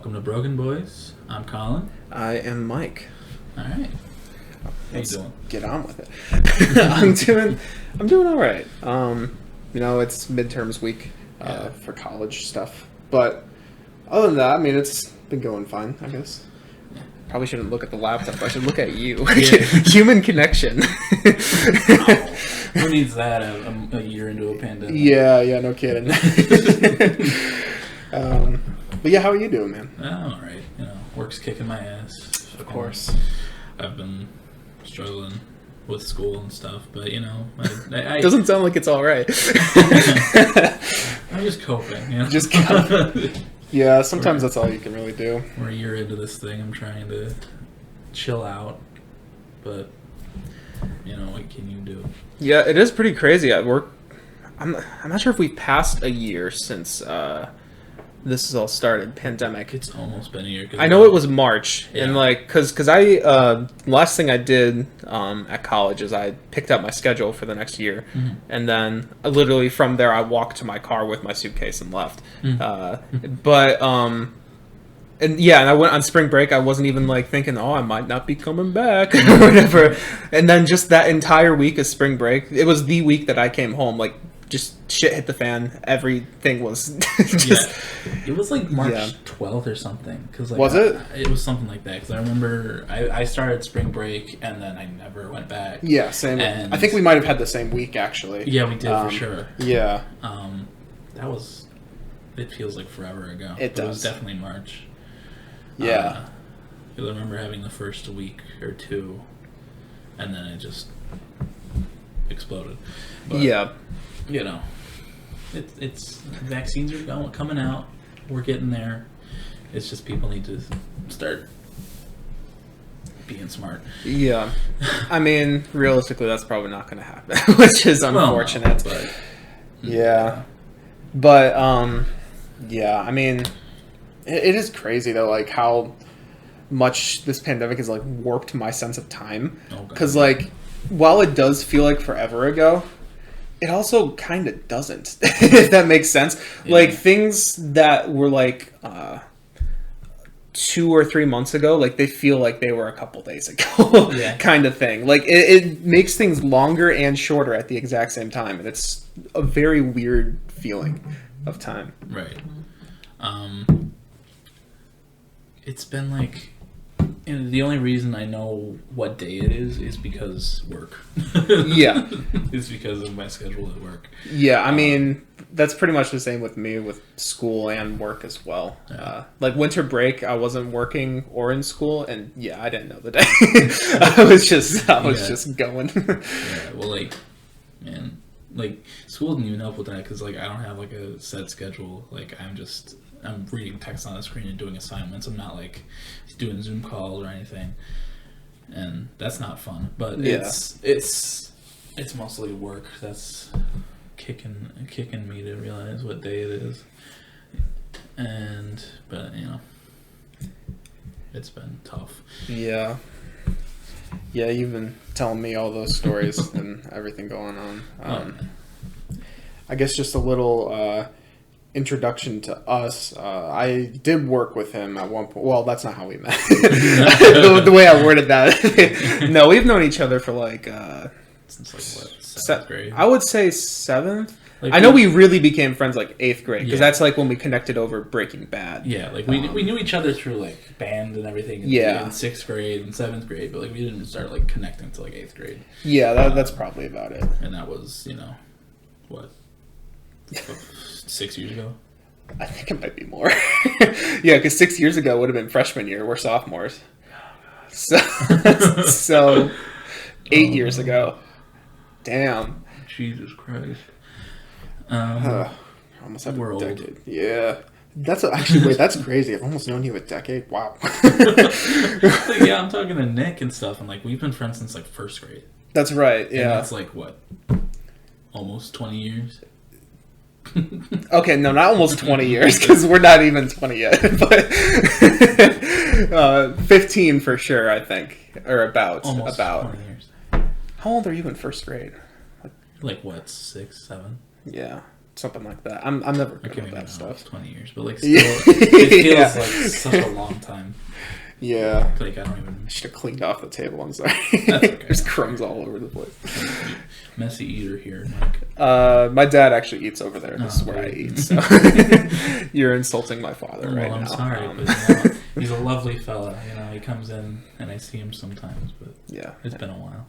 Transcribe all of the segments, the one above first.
Welcome to BrokeN, boys. I'm Colin. I am Mike. All right. How Let's you doing? get on with it. I'm doing all right. It's midterms week for college stuff, but other than that, I mean, it's been going fine, I guess. Probably shouldn't look at the laptop. I should look at you. Yeah. Human connection. Who needs that a year into a pandemic? Yeah, no kidding. But yeah, how are you doing, man? All right. Work's kicking my ass. Of course. I've been struggling with school and stuff, but I Doesn't sound like it's all right. I'm just coping. Just coping. Yeah, sometimes that's all you can really do. We're a year into this thing. I'm trying to chill out, but what can you do? Yeah, it is pretty crazy at work. I'm not sure if we've passed a year since this has all started, pandemic. It's almost been a year. I know it was March, yeah. and because I last thing I did at college is I picked up my schedule for the next year, mm-hmm. and then literally from there I walked to my car with my suitcase and left. Mm-hmm. And I went on spring break. I wasn't even thinking, I might not be coming back or whatever. And then just that entire week of spring break, it was the week that I came home. Just shit hit the fan. Everything was just. Yeah. It was March 12th or something. Was it? It was something like that. Because I remember I started spring break and then I never went back. Yeah, same. And I think we might have had the same week actually. Yeah, we did for sure. Yeah. That was. It feels like forever ago. It does. It was definitely March. Yeah. I remember having the first week or two, and then it just exploded. But, yeah. It's vaccines are coming out. We're getting there. It's just people need to start being smart. Yeah. I mean, realistically, that's probably not going to happen, which is unfortunate. Well, no, but, yeah. But, I mean, it is crazy, though, how much this pandemic has, warped my sense of time. Because, while it does feel like forever ago, it also kind of doesn't, if that makes sense. Yeah. Things that were 2 or 3 months ago, they feel like they were a couple days ago, kind of thing. It makes things longer and shorter at the exact same time, and it's a very weird feeling of time. Right. It's been and the only reason I know what day it is because work. Yeah. It's because of my schedule at work. Yeah, I mean, that's pretty much the same with me with school and work as well. Yeah. Winter break, I wasn't working or in school, and I didn't know the day. I was just going. Yeah, well, man, school didn't even help with that because I don't have a set schedule. I'm reading text on the screen and doing assignments. I'm not doing Zoom calls or anything, and that's not fun. But it's mostly work that's kicking me to realize what day it is. But it's been tough. Yeah, you've been telling me all those stories and everything going on. I guess just a little introduction to us. I did work with him at one point. Well, that's not how we met. the way I worded that. No, we've known each other for since seventh grade. I would say seventh. I know we really became friends 8th grade because that's when we connected over Breaking Bad. Yeah, we knew each other through band and everything. In 6th grade and 7th grade, but we didn't start connecting until 8th grade. Yeah, that's probably about it. And that was what. 6 years ago? I think it might be more. Yeah, because 6 years ago would have been freshman year. We're sophomores. So 8 years ago. Damn. Jesus Christ. Almost had we're a decade. Old. Yeah. That's crazy. I've almost known you a decade. Wow. Yeah, I'm talking to Nick and stuff, and we've been friends since 1st grade. That's right, yeah. And that's what? Almost 20 years? Okay, no, not almost 20 years, because we're not even 20 yet, but 15 for sure, I think, or about. Almost 20 years. How old are you in 1st grade? What, 6, 7? Yeah. something like that. I'm never I good can't at even that know, stuff. it's 20 years, but like still, it feels like such a long time. Yeah. Like I don't even. I should have cleaned off the table. I'm sorry. That's okay. There's crumbs all over the place. Messy eater here, Mike. My dad actually eats over there. This is where I baby. eat. So you're insulting my father right I'm now. sorry, but he's a lovely fella. He comes in and I see him sometimes, but yeah, it's been a while.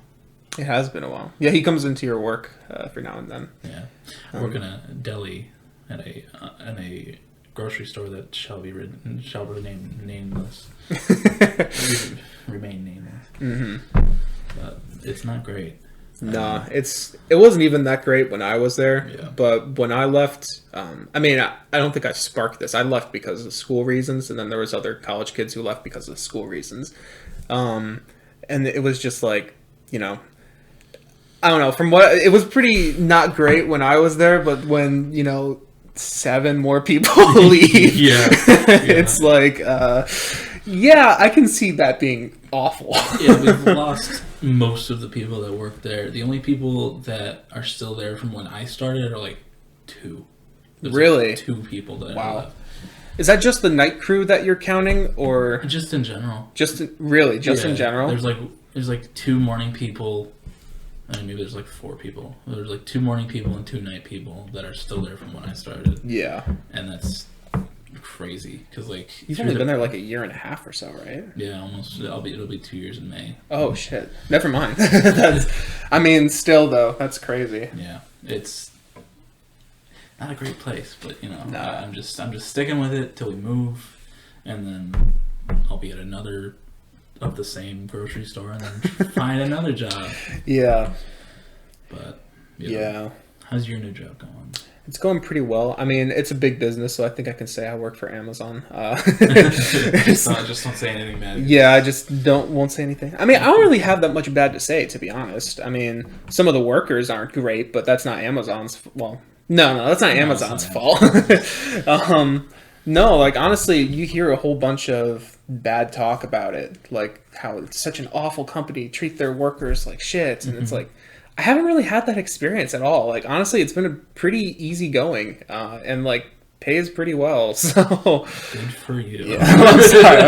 It has been a while. Yeah, he comes into your work every now and then. Yeah, I work in a deli at a grocery store that shall remain nameless. Remain nameless. Mm-hmm. But it's not great. Nah, it wasn't even that great when I was there. Yeah. But when I left, I don't think I sparked this. I left because of school reasons, and then there was other college kids who left because of school reasons. And it was just like, I don't know. It was pretty not great when I was there, but when 7 more people leave, it's like, I can see that being awful. Yeah, we've lost most of the people that work there. The only people that are still there from when I started are like 2. There's really? Like 2 people that are left. Is that just the night crew that you're counting, or just in general? In general? There's like 2 morning people. I mean, maybe there's like 4 people. There's like 2 morning people and 2 night people that are still there from when I started. Yeah, and that's crazy because like you've only been there like a year and a half or so, right? Yeah, almost. It'll be 2 years in May. Oh shit! Never mind. Still though, that's crazy. Yeah, it's not a great place, but I'm just sticking with it till we move, and then I'll be at another of the same grocery store and then find another job. Yeah. But yeah. How's your new job going? It's going pretty well. I mean, it's a big business, so I think I can say I work for Amazon. Just don't say anything bad. Yeah, I just won't say anything. I mean, I don't really have that much bad to say, to be honest. I mean, some of the workers aren't great, but that's not Amazon's. Well, no, that's not Amazon's fault. No, like honestly, you hear a whole bunch of bad talk about it, like how it's such an awful company, treat their workers like shit, and it's like, I haven't really had that experience at all. Like honestly, it's been a pretty easy going, and like pays pretty well. So good for you. Yeah, I'm sorry.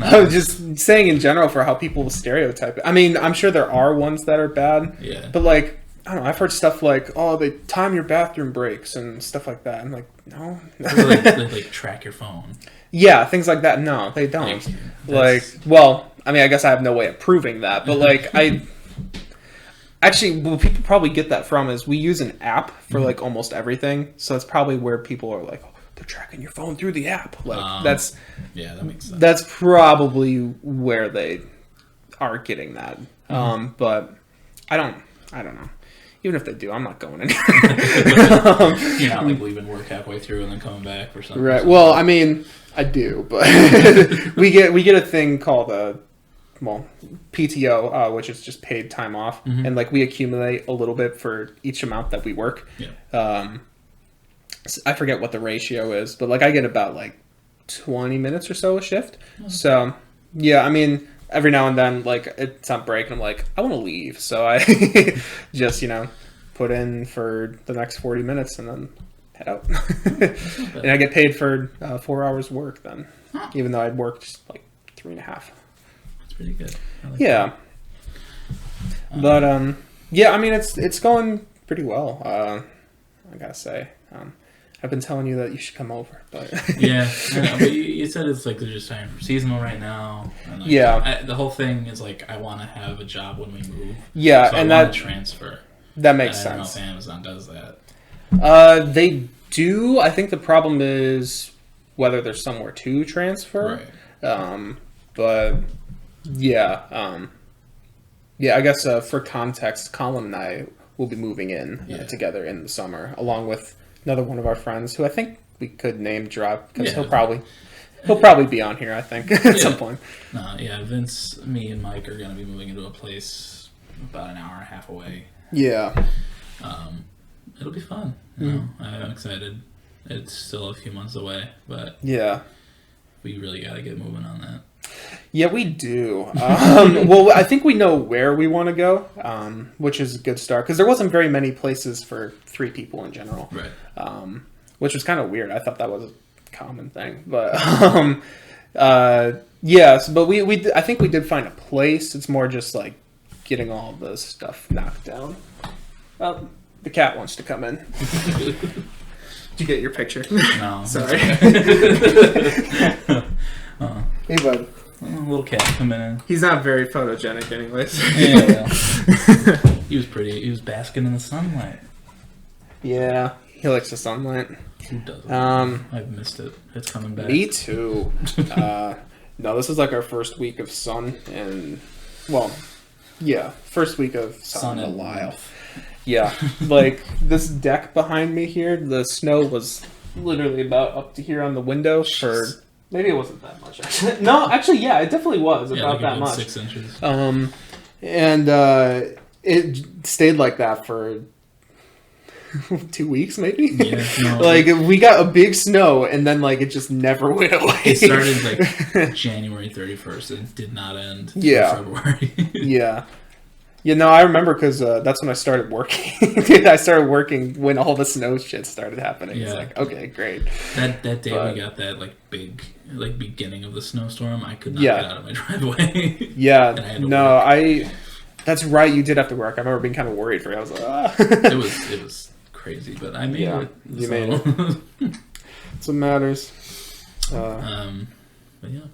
I was just saying in general for how people stereotype it. I mean, I'm sure there are ones that are bad. Yeah. But like, I don't know. I've heard stuff like, "Oh, they time your bathroom breaks" and stuff like that. I'm like, no. they track your phone. Yeah, things like that. No, they don't. Well, I mean, I guess I have no way of proving that, but like, actually, what people probably get that from is we use an app for like almost everything, so that's probably where people are like, "Oh, they're tracking your phone through the app." Like that makes sense. That's probably where they are getting that. But I don't know. Even if they do, I'm not going anywhere. You're not like leaving work halfway through and then coming back or something. Right. Well, I mean, I do, but we get a thing called PTO, which is just paid time off, and like we accumulate a little bit for each amount that we work. Yeah. I forget what the ratio is, but like I get about like 20 minutes or so a shift. So yeah, I mean, every now and then, like it's on break, and I'm like, I want to leave, so I just put in for the next 40 minutes and then head out. And I get paid for 4 hours work then, even though I'd worked like 3.5. That's pretty good. Like that. But yeah, I mean it's going pretty well. I gotta say, I've been telling you that you should come over, but yeah, but you said it's like they're just hiring for seasonal right now. And like, the whole thing is like I want to have a job when we move. Yeah, so and I want to transfer. That makes sense. I don't know if Amazon does that. They do. I think the problem is whether there's somewhere to transfer. Right. But yeah, I guess for context, Colin and I will be moving in together in the summer, along with another one of our friends who I think we could name drop because he'll probably be on here, I think, at some point. Vince, me, and Mike are going to be moving into a place about an hour and a half away. Yeah. It'll be fun. I'm excited. It's still a few months away, but yeah, we really got to get moving on that. Yeah, we do. Well, I think we know where we want to go, which is a good start because there wasn't very many places for 3 people in general, Right. Which was kind of weird. I thought that was a common thing, but yes, but I think we did find a place. It's more just like getting all the stuff knocked down. Well, the cat wants to come in. Did you get your picture? No. Sorry. Hey, bud. Little cat coming in. He's not very photogenic, anyways. Yeah. He was pretty. He was basking in the sunlight. Yeah, he likes the sunlight. Who doesn't? I've missed it. It's coming back. Me too. No, this is like our first week of sun, and first week of sun in a while. Yeah, like this deck behind me here, the snow was literally about up to here on the window for. Maybe it wasn't that much. Actually. No, actually, yeah, it definitely was about that much. 6 inches. And it stayed like that for 2 weeks, maybe. Yeah, no, like we got a big snow, and then like it just never went away. It started like January 31st. It did not end. Yeah. February. Yeah. Yeah, no, I remember because that's when I started working. I started working when all the snow shit started happening. Yeah. It's like, okay, great. That day we got that like big like beginning of the snowstorm. I could not get out of my driveway. Yeah, that's right. You did have to work. I remember being kind of worried for you. I was like, ah. It was crazy, but I made it. You made it. That's what matters. But yeah.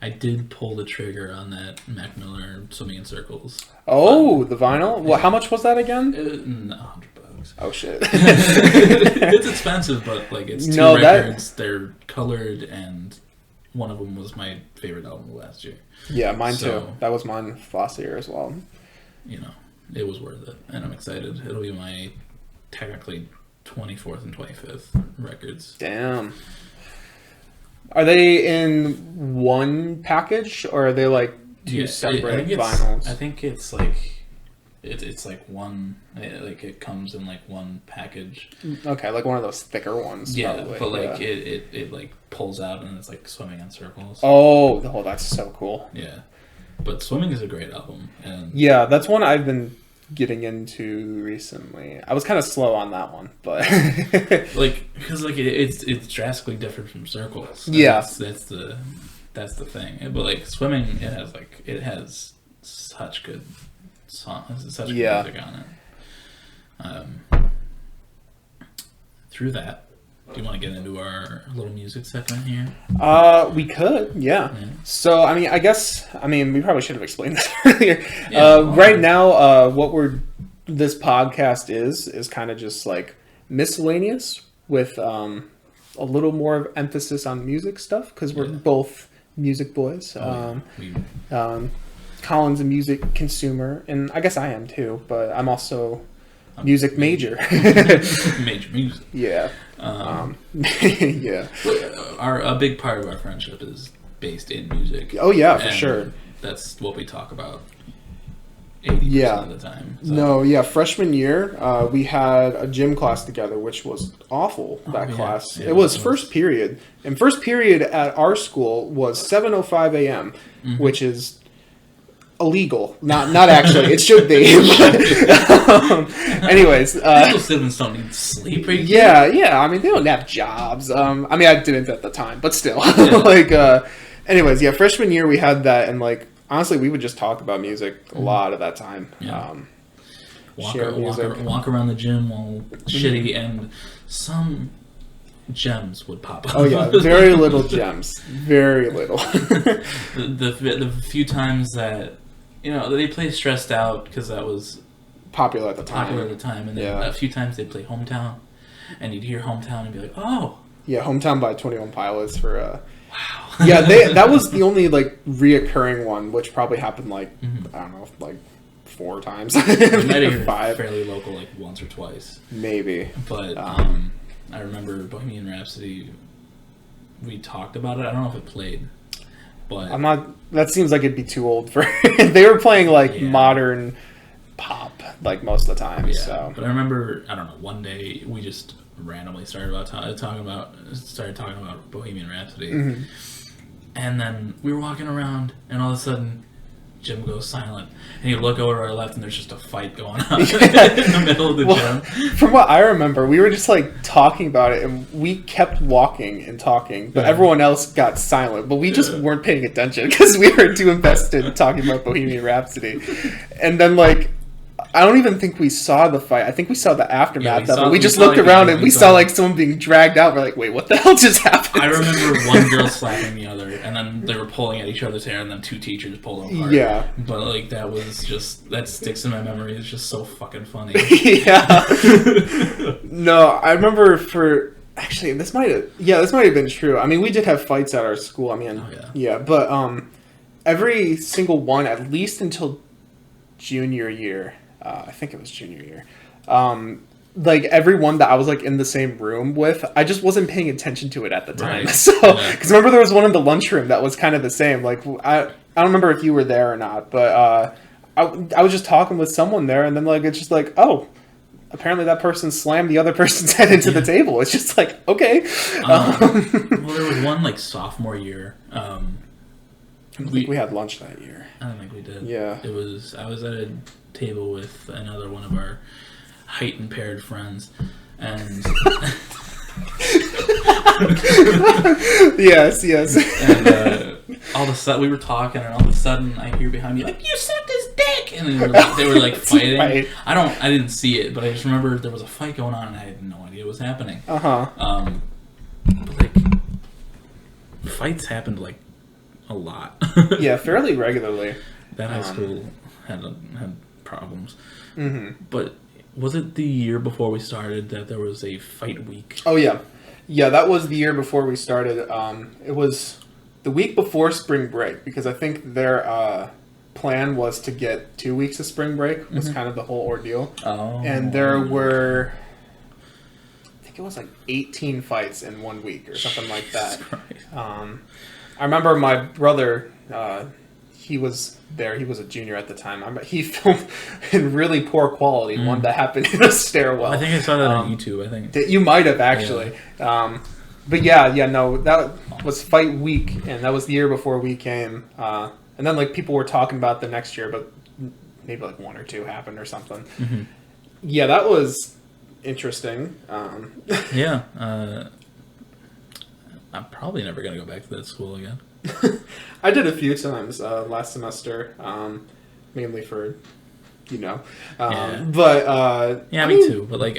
I did pull the trigger on that Mac Miller Swimming in Circles. Oh, the vinyl? Well, how much was that again? $100. Oh shit! It's expensive, but like it's 2 records. They're colored, and one of them was my favorite album of last year. Yeah, mine too. That was mine last year as well. You know, it was worth it, and I'm excited. It'll be my technically 24th and 25th records. Damn. Are they in one package, or are they like 2 separate vinyls? I think it's like it's like one. Like it comes in like one package. Okay, like one of those thicker ones. Yeah, probably. But like it like pulls out and it's like Swimming in Circles. Oh, that's so cool. Yeah, but Swimming is a great album, and yeah, that's one I've been getting into recently. I was kind of slow on that one, but like because like it's drastically different from Circles. Yeah, that's the thing. But like Swimming, it has such good songs, such good music on it. Through that, do you want to get into our little music segment here? We could, yeah. So, I mean, we probably should have explained this earlier. Right now, this podcast is kind of just like miscellaneous with a little more of emphasis on music stuff because we're both music boys. Colin's a music consumer, and I guess I am too, but I'm also music major. Major music. Yeah. Yeah. A big part of our friendship is based in music. Oh yeah, for sure. That's what we talk about 80% of the time. So. No, yeah. Freshman year, we had a gym class together, which was awful. That class. Yeah, it was first period, and first period at our school was 7:05 a.m., which is illegal. Not actually. It should be. Anyways, people students don't need sleep. Yeah. I mean, they don't have jobs. I mean, I didn't at the time, but still. Anyways, yeah. Freshman year, we had that, and like honestly, we would just talk about music a lot at that time. Yeah. Walk around the gym all shitty, and some gems would pop up. Oh yeah, very little gems. Very little. the few times that they play Stressed Out because that was popular at the time. And then a few times they'd play Hometown, and you'd hear Hometown and be like, oh. Yeah, Hometown by 21 Pilots for. Wow. Yeah, that was the only like reoccurring one, which probably happened like I don't know, like 4 times. It might have 5. Fairly local, like once or twice. Maybe. But I remember Bohemian Rhapsody. We talked about it. I don't know if it played, but I'm not. That seems like it'd be too old for. They were playing like modern pop like most of the time. Yeah, so. But I remember, I don't know. One day we just randomly started talking about Bohemian Rhapsody, And then we were walking around, and all of a sudden, Jim goes silent. And you look over to our left, and there's just a fight going on in the middle of the gym. From what I remember, we were just like talking about it, and we kept walking and talking, but everyone else got silent. But we just weren't paying attention because we were too invested in talking about Bohemian Rhapsody. And then, like, I don't even think we saw the fight. I think we saw the aftermath of it. We just looked around and we saw like someone being dragged out. We're like, wait, what the hell just happened? I remember one girl slapping the other, and then they were pulling at each other's hair, and then two teachers pulled them apart. Yeah. But like that sticks in my memory. It's just so fucking funny. Yeah. No, I remember actually this might have been true. I mean, we did have fights at our school. I mean, but every single one, at least until junior year. I think it was junior year. Like everyone that I was like in the same room with, I just wasn't paying attention to it at the time. Right. So, because remember there was one in the lunchroom that was kind of the same. Like I don't remember if you were there or not, but I was just talking with someone there, and then like it's just like, oh, apparently that person slammed the other person's head into the table. It's just like, okay. Well, there was one like sophomore year. I don't think we had lunch that year. I don't think we did. Yeah. I was at a table with another one of our height impaired friends, and yes. And all of a sudden we were talking, and all of a sudden I hear behind me like, "You sucked his dick!" And they were like fighting. Right. I didn't see it, but I just remember there was a fight going on, and I had no idea what was happening. But like fights happened like a lot. Yeah, fairly regularly. That high school had problems. Mm-hmm. But was it the year before we started that there was a fight week? Oh yeah, that was the year before we started. It was the week before spring break, because I think their plan was to get 2 weeks of spring break was kind of the whole ordeal. Oh, and there were, I think it was like 18 fights in 1 week or something like that. I remember my brother. He was there. He was a junior at the time. He filmed in really poor quality one that happened in a stairwell. I think I saw that on YouTube. I think that you might have actually. Yeah. But no, that was fight week, and that was the year before we came. And then like people were talking about the next year, but maybe like 1 or 2 happened or something. Mm-hmm. Yeah, that was interesting. Yeah, I'm probably never gonna go back to that school again. I did a few times last semester, mainly for, but me too. But like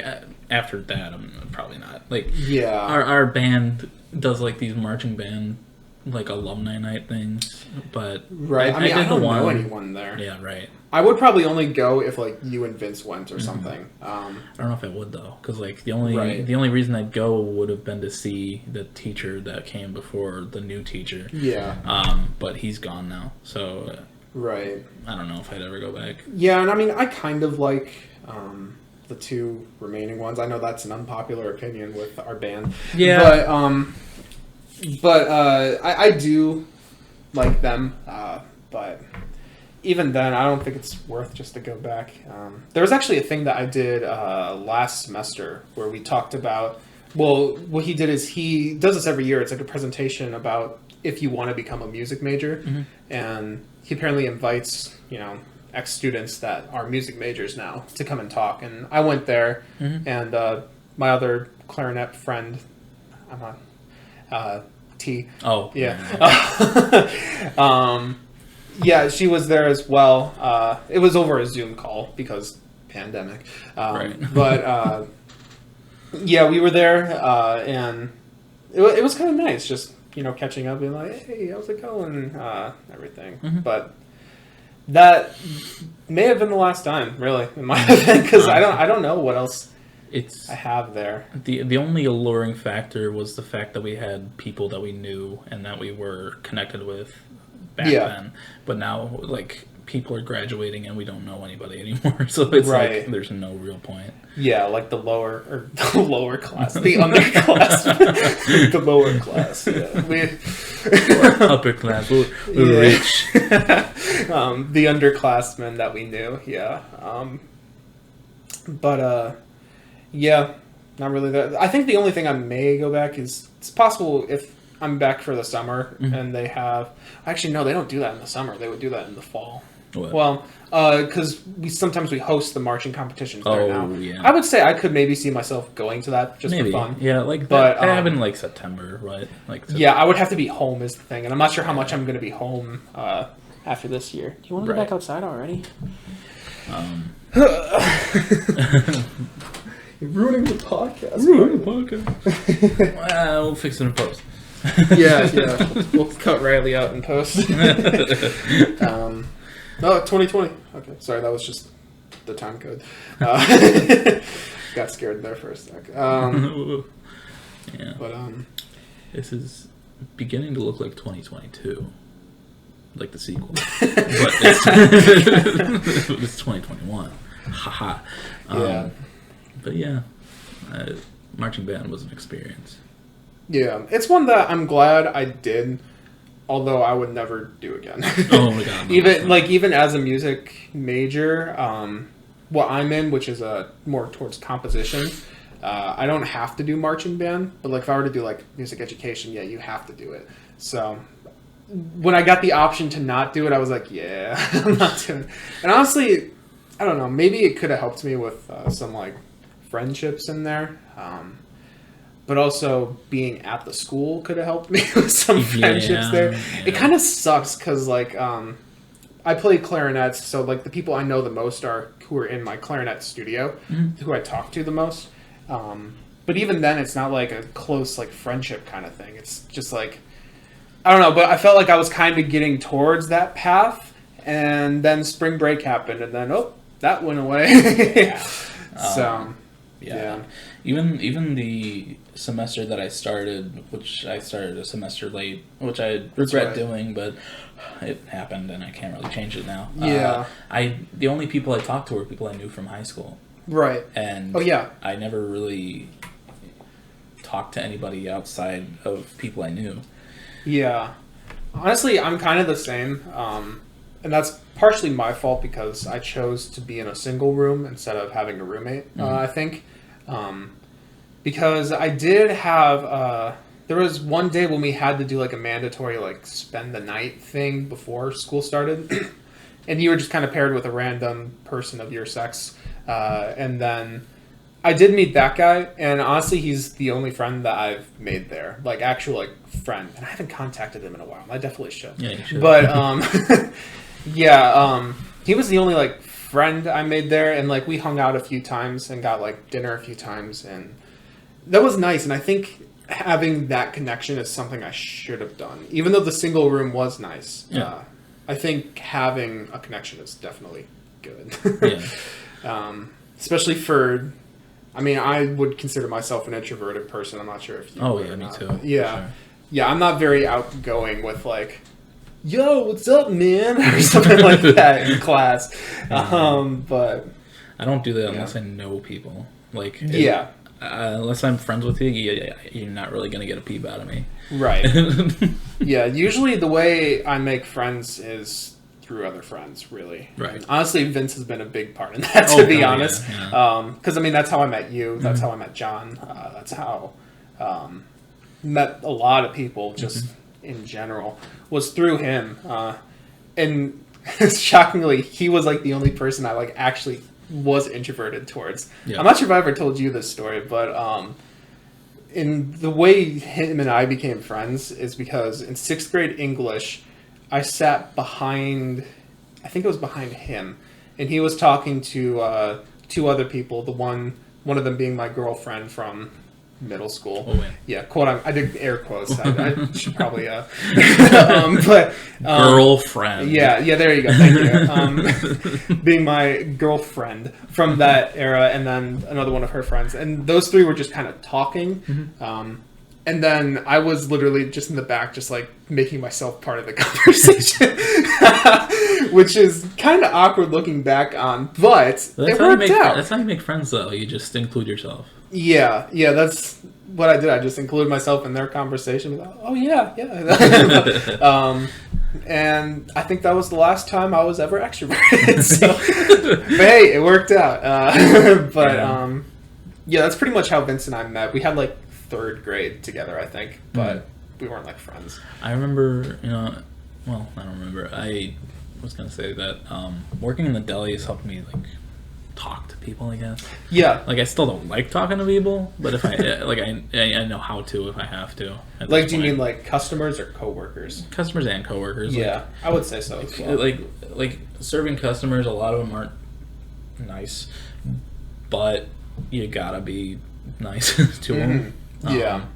after that, I'm probably not. Like our band does like these marching band like alumni night things, but right. I mean, I don't know anyone there. Yeah, right. I would probably only go if like you and Vince went or something. I don't know if I would though, because like the only reason I'd go would have been to see the teacher that came before the new teacher. Yeah. But he's gone now, so right. I don't know if I'd ever go back. Yeah, and I mean, I kind of like the 2 remaining ones. I know that's an unpopular opinion with our band. Yeah. But I do like them. But even then, I don't think it's worth just to go back. There was actually a thing that I did last semester where we talked about, well, what he did is he does this every year. It's like a presentation about if you want to become a music major. Mm-hmm. And he apparently invites, ex-students that are music majors now to come and talk. And I went there, and my other clarinet friend, I'm not, T. Oh. Yeah. Yeah, she was there as well. It was over a Zoom call because pandemic. Right. But yeah, we were there, and it was kind of nice, just catching up, being like, "Hey, how's it going?" Everything. Mm-hmm. But that may have been the last time, really, in my opinion, because I don't know what else I have there. The only alluring factor was the fact that we had people that we knew and that we were connected with back then. But now, like, people are graduating and we don't know anybody anymore, so it's like there's no real point. Yeah, like the lower class, the underclass, the lower class. Yeah. Upper class, we're rich. The underclassmen that we knew, but yeah, not really that. I think the only thing I may go back is it's possible if I'm back for the summer, and they have... Actually, no, they don't do that in the summer. They would do that in the fall. What? Well, because sometimes we host the marching competitions there now. Yeah. I would say I could maybe see myself going to that just for fun. Yeah, like that happened in like September, right? Yeah, I would have to be home is the thing, and I'm not sure how much I'm going to be home after this year. Do you want to go back outside already? You're ruining the podcast. Well, we'll fix it in post. yeah. We'll cut Riley out in post. 2020. Okay, sorry, that was just the time code. Got scared there for a sec. Yeah. But this is beginning to look like 2022, like the sequel, but it's 2021. Haha. Yeah. But yeah, marching band was an experience. Yeah, it's one that I'm glad I did. Although I would never do again. Oh my god! No, even as a music major, what I'm in, which is more towards composition, I don't have to do marching band. But like if I were to do like music education, yeah, you have to do it. So when I got the option to not do it, I was like, yeah, I'm not doing it. And honestly, I don't know. Maybe it could have helped me with some like friendships in there. But also being at the school could have helped me with some friendships there. Yeah. It kind of sucks because like I play clarinet, so like the people I know the most are who are in my clarinet studio, who I talk to the most. But even then, it's not like a close like friendship kind of thing. It's just like I don't know. But I felt like I was kind of getting towards that path, and then spring break happened, and then that went away. So. Yeah. Even the semester that I started, which I started a semester late, which I regret doing, but it happened and I can't really change it now. Yeah. The only people I talked to were people I knew from high school. Right. And I never really talked to anybody outside of people I knew. Yeah. Honestly, I'm kind of the same. And that's partially my fault because I chose to be in a single room instead of having a roommate, I think. Because I did have, there was one day when we had to do like a mandatory like spend the night thing before school started. And you were just kind of paired with a random person of your sex. And then I did meet that guy. And honestly, he's the only friend that I've made there. Like actual like friend. And I haven't contacted him in a while. I definitely should. Yeah, you should. But, he was the only like friend I made there, and like we hung out a few times and got like dinner a few times, and that was nice. And I think having that connection is something I should have done, even though the single room was nice. I think having a connection is definitely good. Especially for, I mean, I would consider myself an introverted person. I'm not sure if you would or me not. too. Yeah, I'm not very outgoing with like, yo, what's up, man? Or something like that in class. But I don't do that unless I know people. Like, unless I'm friends with you, you're not really going to get a peep out of me. Right. Usually the way I make friends is through other friends, really. Right. Honestly, Vince has been a big part in that, to be honest. Because, I mean, that's how I met you. That's how I met John. That's how met a lot of people just in general, was through him. And shockingly, he was like the only person I like actually was introverted towards. I'm not sure if I ever told you this story, but in the way him and I became friends is because in 6th grade English, I sat behind, I think it was behind him, and he was talking to 2 other people, one of them being my girlfriend from middle school. Quote. I did air quotes. I should probably. Girlfriend. Yeah. There you go. Thank you. Being my girlfriend from that era, and then another one of her friends, and those 3 were just kind of talking. And then I was literally just in the back, just like making myself part of the conversation, which is kind of awkward looking back on, but it worked out. That's how you make friends, though. You just include yourself. Yeah, that's what I did. I just included myself in their conversation. Oh, yeah. And I think that was the last time I was ever extroverted. But hey, it worked out. That's pretty much how Vince and I met. We had like 3rd grade together, I think. But we weren't like friends. I remember, well, I don't remember. I was gonna say that working in the deli has helped me like talk to people, I guess. Yeah. Like, I still don't like talking to people, but if I like, I know how to if I have to. Like, do you mean like customers or coworkers? Customers and coworkers. Yeah, like, I would say so as well. Like serving customers, a lot of them aren't nice, but you gotta be nice to them. Yeah.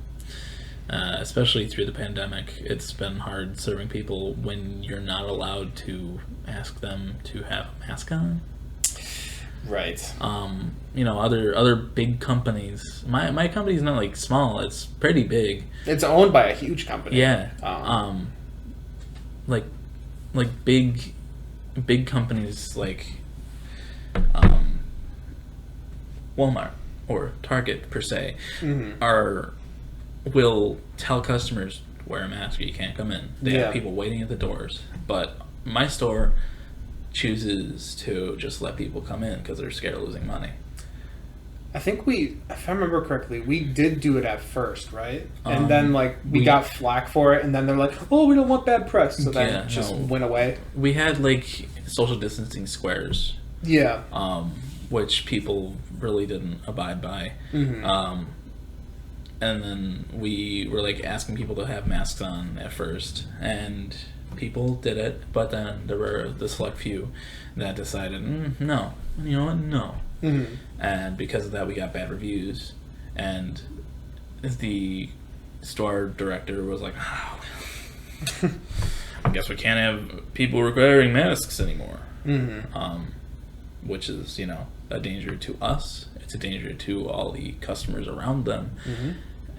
Especially through the pandemic, it's been hard serving people when you're not allowed to ask them to have a mask on. Right. Other big companies. My company's not like small; it's pretty big. It's owned by a huge company. Yeah. Like big companies like Walmart or Target per se will tell customers wear a mask or you can't come in. They have people waiting at the doors, but my store chooses to just let people come in because they're scared of losing money. I think if I remember correctly, we did do it at first, right? And then we got flack for it, and then they're like, "Oh, we don't want bad press," so then it just went away. We had like social distancing squares, which people really didn't abide by. And then we were like asking people to have masks on at first, and people did it, but then there were the select few that decided, no, you know what, no. And because of that, we got bad reviews, and the store director was like, oh, I guess we can't have people requiring masks anymore. Which is, a danger to us. It's a danger to all the customers around them.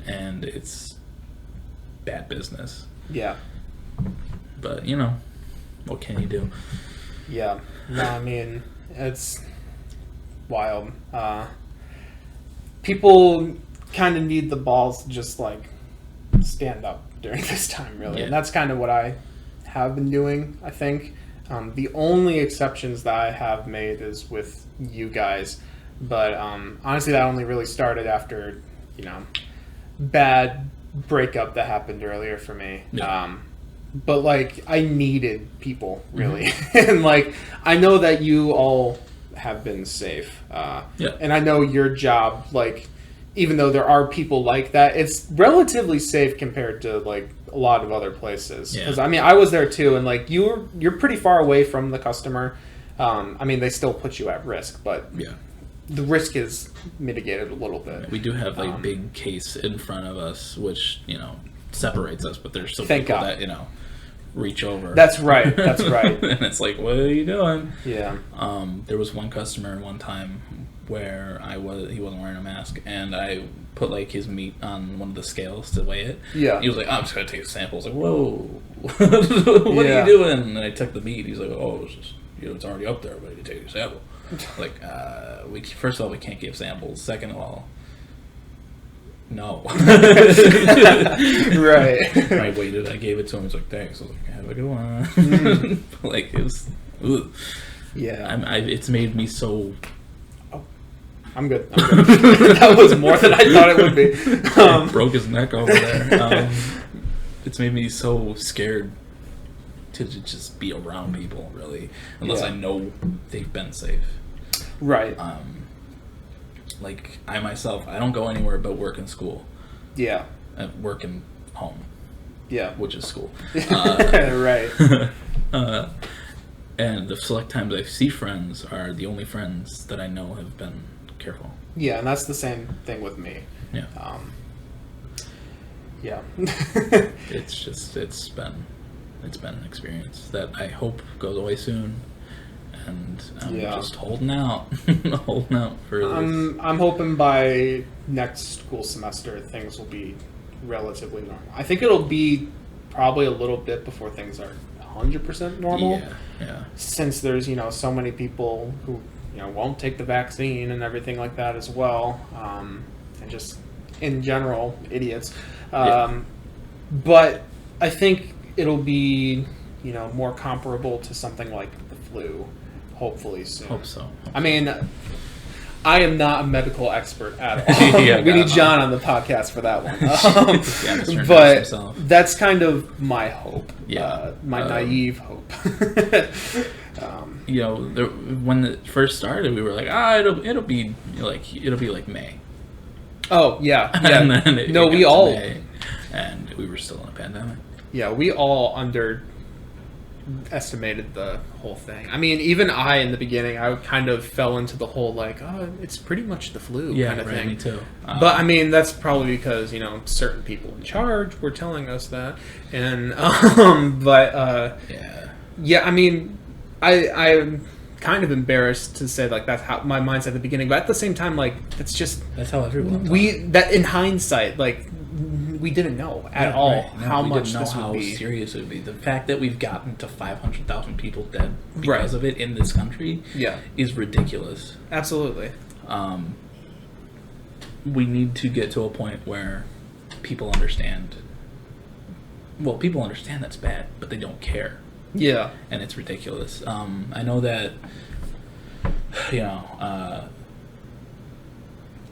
And it's bad business. Yeah. But, what can you do? Yeah. No, I mean, it's wild. People kind of need the balls to just, stand up during this time, really. Yeah. And that's kind of what I have been doing, I think. The only exceptions that I have made is with you guys. But honestly, that only really started after, bad breakup that happened earlier for me. Yeah. But I needed people, really. And I know that you all have been safe. And I know your job, even though there are people like that, it's relatively safe compared to a lot of other places. Because I was there too, and you're pretty far away from the customer. They still put you at risk, but the risk is mitigated a little bit. We do have a big case in front of us, which separates us, but there's still people that reach over. That's right. That's right. And it's like, what are you doing? Yeah. There was one customer one time where he wasn't wearing a mask, and I put his meat on one of the scales to weigh it. Yeah. He was like, I'm just gonna take a sample. I was like, whoa, what are you doing? And I took the meat. He's like, oh, it's just it's already up there, but you take a sample. First of all, we can't give samples. Second of all, no. Right. I waited. I gave it to him. He's like, thanks. I was like, have a good one. It was. Ugh. Yeah. It's made me so. I'm good. That was more than I thought it would be. Broke his neck over there. It's made me so scared to just be around people, really, unless I know they've been safe. Right. I myself, I don't go anywhere but work and school. Yeah. Work and home. Yeah. Which is school. Right. And the select times I see friends are the only friends that I know have been careful. Yeah, and that's the same thing with me. Yeah. Yeah. It's been an experience that I hope goes away soon. And I'm just holding out. Holding out for this. I'm hoping by next school semester things will be relatively normal. I think it'll be probably a little bit before things are 100% normal. Yeah. Since there's, so many people who, won't take the vaccine and everything like that as well. And just, in general, idiots. But I think it'll be, more comparable to something like the flu. Hopefully soon. Hope so. I am not a medical expert at all. Yeah, we need no. John on the podcast for that one. Yeah, Mr. But himself. that's kind of my hope. Yeah. My naive hope. You know, when it first started, we were like, it'll be like May. Oh yeah, yeah. And then it no, got we to all. May, and we were still in a pandemic. Yeah, we all underestimated the whole thing. I mean, even I in the beginning, I kind of fell into the whole like, oh, it's pretty much the flu kind of thing. Me too. But I mean, that's probably because certain people in charge were telling us that, and yeah. I mean, I'm kind of embarrassed to say like that's how my mindset at the beginning, but at the same time, like that's how everyone. That in hindsight, like. We didn't know at all how much this would be. How serious it would be. The fact that we've gotten to 500,000 people dead because of it in this country is ridiculous. Absolutely. We need to get to a point where people understand. Well, people understand that's bad, but they don't care. Yeah. And it's ridiculous. I know that,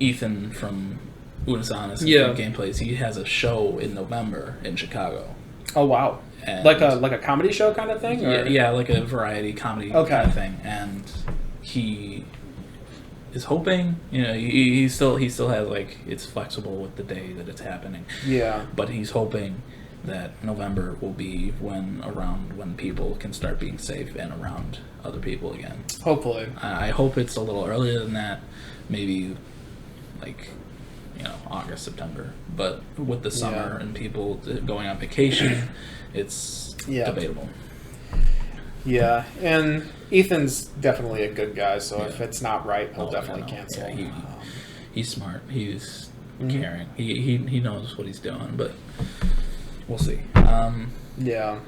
Ethan from Unisonus Gameplays, he has a show in November in Chicago. Oh wow! And like a comedy show kind of thing? Or? Yeah, like a variety comedy kind of thing. And he is hoping, he still has like it's flexible with the day that it's happening. Yeah. But he's hoping that November will be when people can start being safe and around other people again. Hopefully. I hope it's a little earlier than that, maybe like August, September. But with the summer and people going on vacation, it's debatable. Yeah, and Ethan's definitely a good guy, so if it's not right, he'll definitely cancel. Yeah, he's smart. He's caring. He knows what he's doing, but we'll see. Yeah.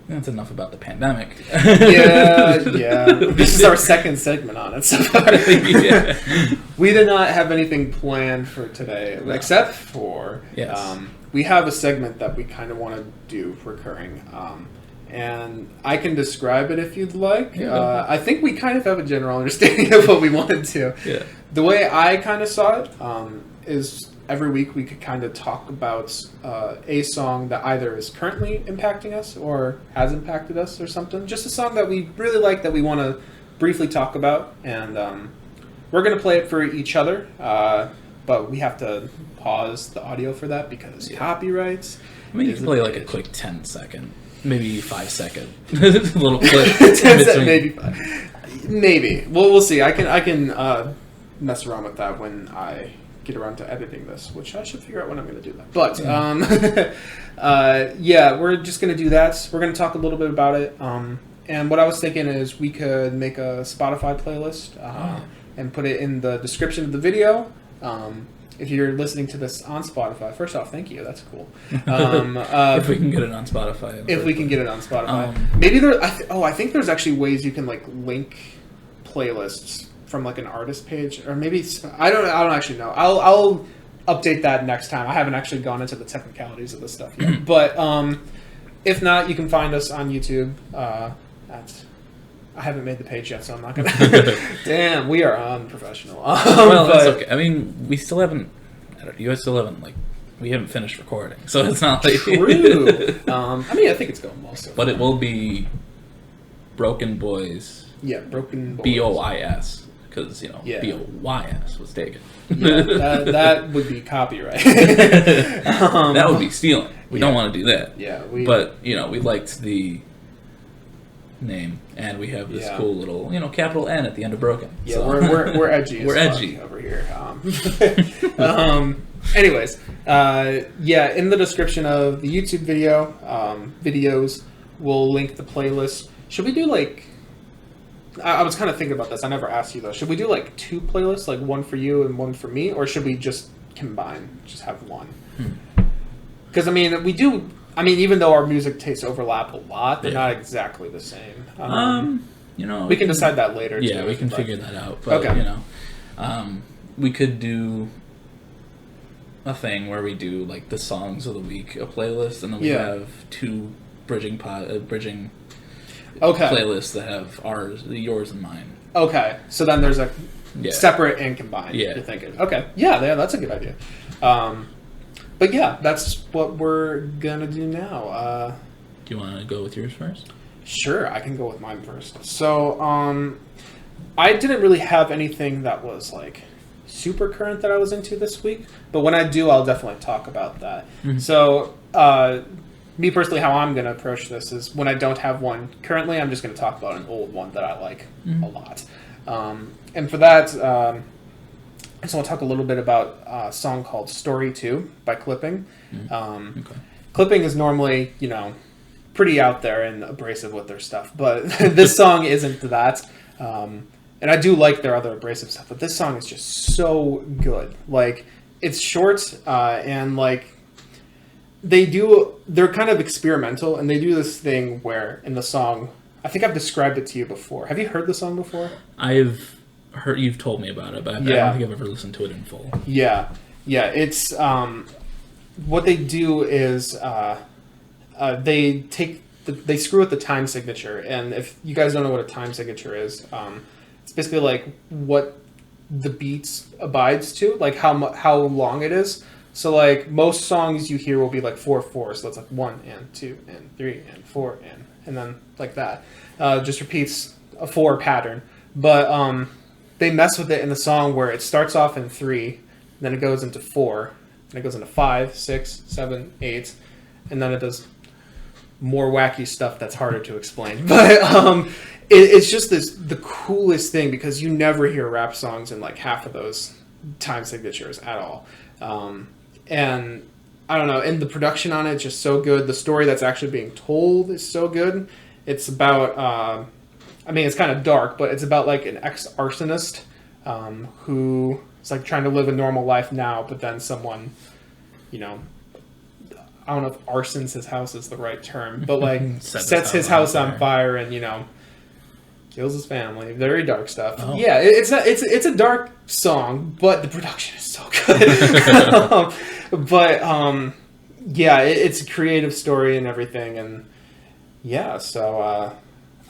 That's enough about the pandemic. Yeah. This is our second segment on it. So we did not have anything planned for today, except for we have a segment that we kind of want to do recurring. And I can describe it if you'd like. I think we kind of have a general understanding of what we wanted to. Yeah. The way I kind of saw it is every week we could kind of talk about a song that either is currently impacting us or has impacted us or something. Just a song that we really like that we want to briefly talk about. And we're going to play it for each other, but we have to pause the audio for that because copyrights. I mean, you can play like a quick 10-second, maybe 5-second little clip. Maybe. Well, we'll see. I can mess around with that when I get around to editing this, which I should figure out when I'm going to do that. But we're just going to do that. We're going to talk a little bit about it. And what I was thinking is we could make a Spotify playlist and put it in the description of the video. If you're listening to this on Spotify, first off, thank you. That's cool. If we can get it on Spotify. Maybe there. I think there's actually ways you can like link playlists from like an artist page, or maybe I don't actually know. I'll update that next time. I haven't actually gone into the technicalities of this stuff yet. But if not, you can find us on YouTube. I haven't made the page yet, so I'm not gonna. Damn, we are unprofessional. Well, that's okay. I mean, we still haven't. You guys still haven't we haven't finished recording, so it's not like true. I mean, I think it's going well so far. But it will be BrokeN Boys. Yeah, BrokeN Boys. BOIS. Because, BOYS was taken. That would be copyright. That would be stealing. We don't want to do that. Yeah. But, we liked the name, and we have this cool little, capital N at the end of BrokeN. Yeah, so. we're edgy. We're edgy over here. Anyways, in the description of the YouTube video, videos, we'll link the playlist. Should we do I was kind of thinking about this. I never asked you though. Should we do 2 playlists, one for you and one for me, or should we just combine, just have one? Because we do. Even though our music tastes overlap a lot, they're not exactly the same. We can decide that later. Yeah, we can figure that out. But, okay. We could do a thing where we do the songs of the week, a playlist, and then we have 2 bridging playlists that have yours and mine. Okay, so then there's separate and combined. Yeah. You're thinking, okay, yeah, that's a good idea. But yeah, that's what we're gonna do now. Do you want to go with yours first? Sure, I can go with mine first. So, I didn't really have anything that was like super current that I was into this week, but when I do, I'll definitely talk about that. Mm-hmm. So, me personally, how I'm going to approach this is when I don't have one currently, I'm just going to talk about an old one that I like a lot. And for that, I just want to talk a little bit about a song called Story 2 by Clipping. Clipping is normally, pretty out there and abrasive with their stuff, but this song isn't that. And I do like their other abrasive stuff, but this song is just so good. Like, it's short, and like, they're kind of experimental, and they do this thing where in the song, I think I've described it to you before. Have you heard the song before? I've heard, you've told me about it, but I don't think I've ever listened to it in full. Yeah, it's, what they do is, they screw with the time signature, and if you guys don't know what a time signature is, it's basically like what the beats abides to, like how long it is. So like most songs you hear will be like 4/4, so that's like 1 and 2 and 3 and 4 and then like that. Just repeats a 4 pattern. But they mess with it in the song where it starts off in 3, then it goes into 4, then it goes into 5, 6, 7, 8, and then it does more wacky stuff that's harder to explain. But it's just the coolest thing, because you never hear rap songs in like half of those time signatures at all. And I don't know, and the production on it is just so good. The story that's actually being told is so good. It's about, it's kind of dark, but it's about like an ex-arsonist who is like trying to live a normal life now, but then someone, I don't know if arsons his house is the right term, but like sets his house on fire and, kills his family. Very dark stuff. Oh. Yeah, it's a dark song, but the production is so good. It's a creative story and everything, and so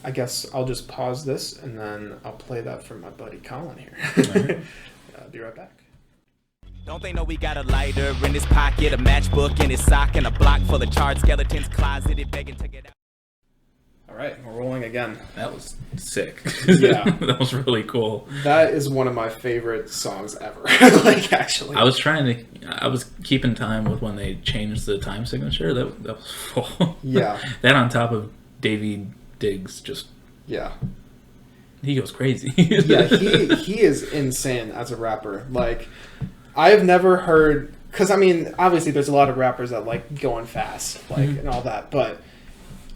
I guess I'll just pause this and then I'll play that for my buddy Colin here. Right. I'll be right back. Don't they know we got a lighter in his pocket, a matchbook in his sock, and a block full of charred skeletons closeted begging to get out? All right, we're rolling again. That was sick. Yeah. That was really cool. That is one of my favorite songs ever. Like, actually. I was keeping time with when they changed the time signature. That was full. Yeah. That on top of Davey Diggs just... Yeah. He goes crazy. Yeah, he is insane as a rapper. Like, I have never heard... Because, obviously there's a lot of rappers that like going fast, like, and all that, but...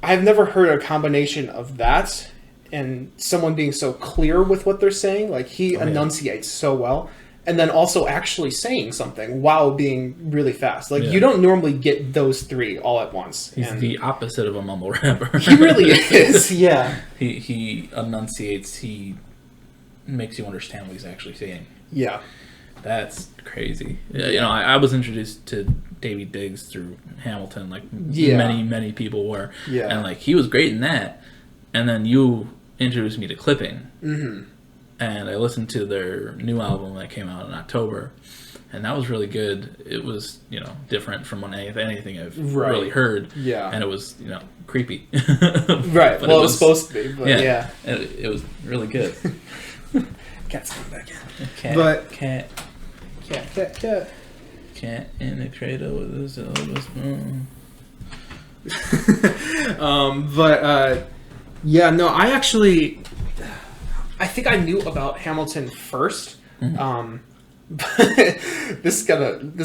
I've never heard a combination of that and someone being so clear with what they're saying. Like, he enunciates so well, and then also actually saying something while being really fast. Like, you don't normally get those three all at once. He's the opposite of a mumble rapper. He really is, yeah. He enunciates, he makes you understand what he's actually saying. Yeah. That's crazy. I was introduced to Davey Diggs through Hamilton, like many people were. Yeah. And like he was great in that. And then you introduced me to Clipping. Mm-hmm. And I listened to their new album that came out in October. And that was really good. It was, different from anything I've really heard. Yeah. And it was, creepy. Right. Well, it was supposed to be, but yeah. It was really good. Cat's coming back in. Cat in the cradle with a silver spoon. I think I knew about Hamilton first. Mm-hmm. This is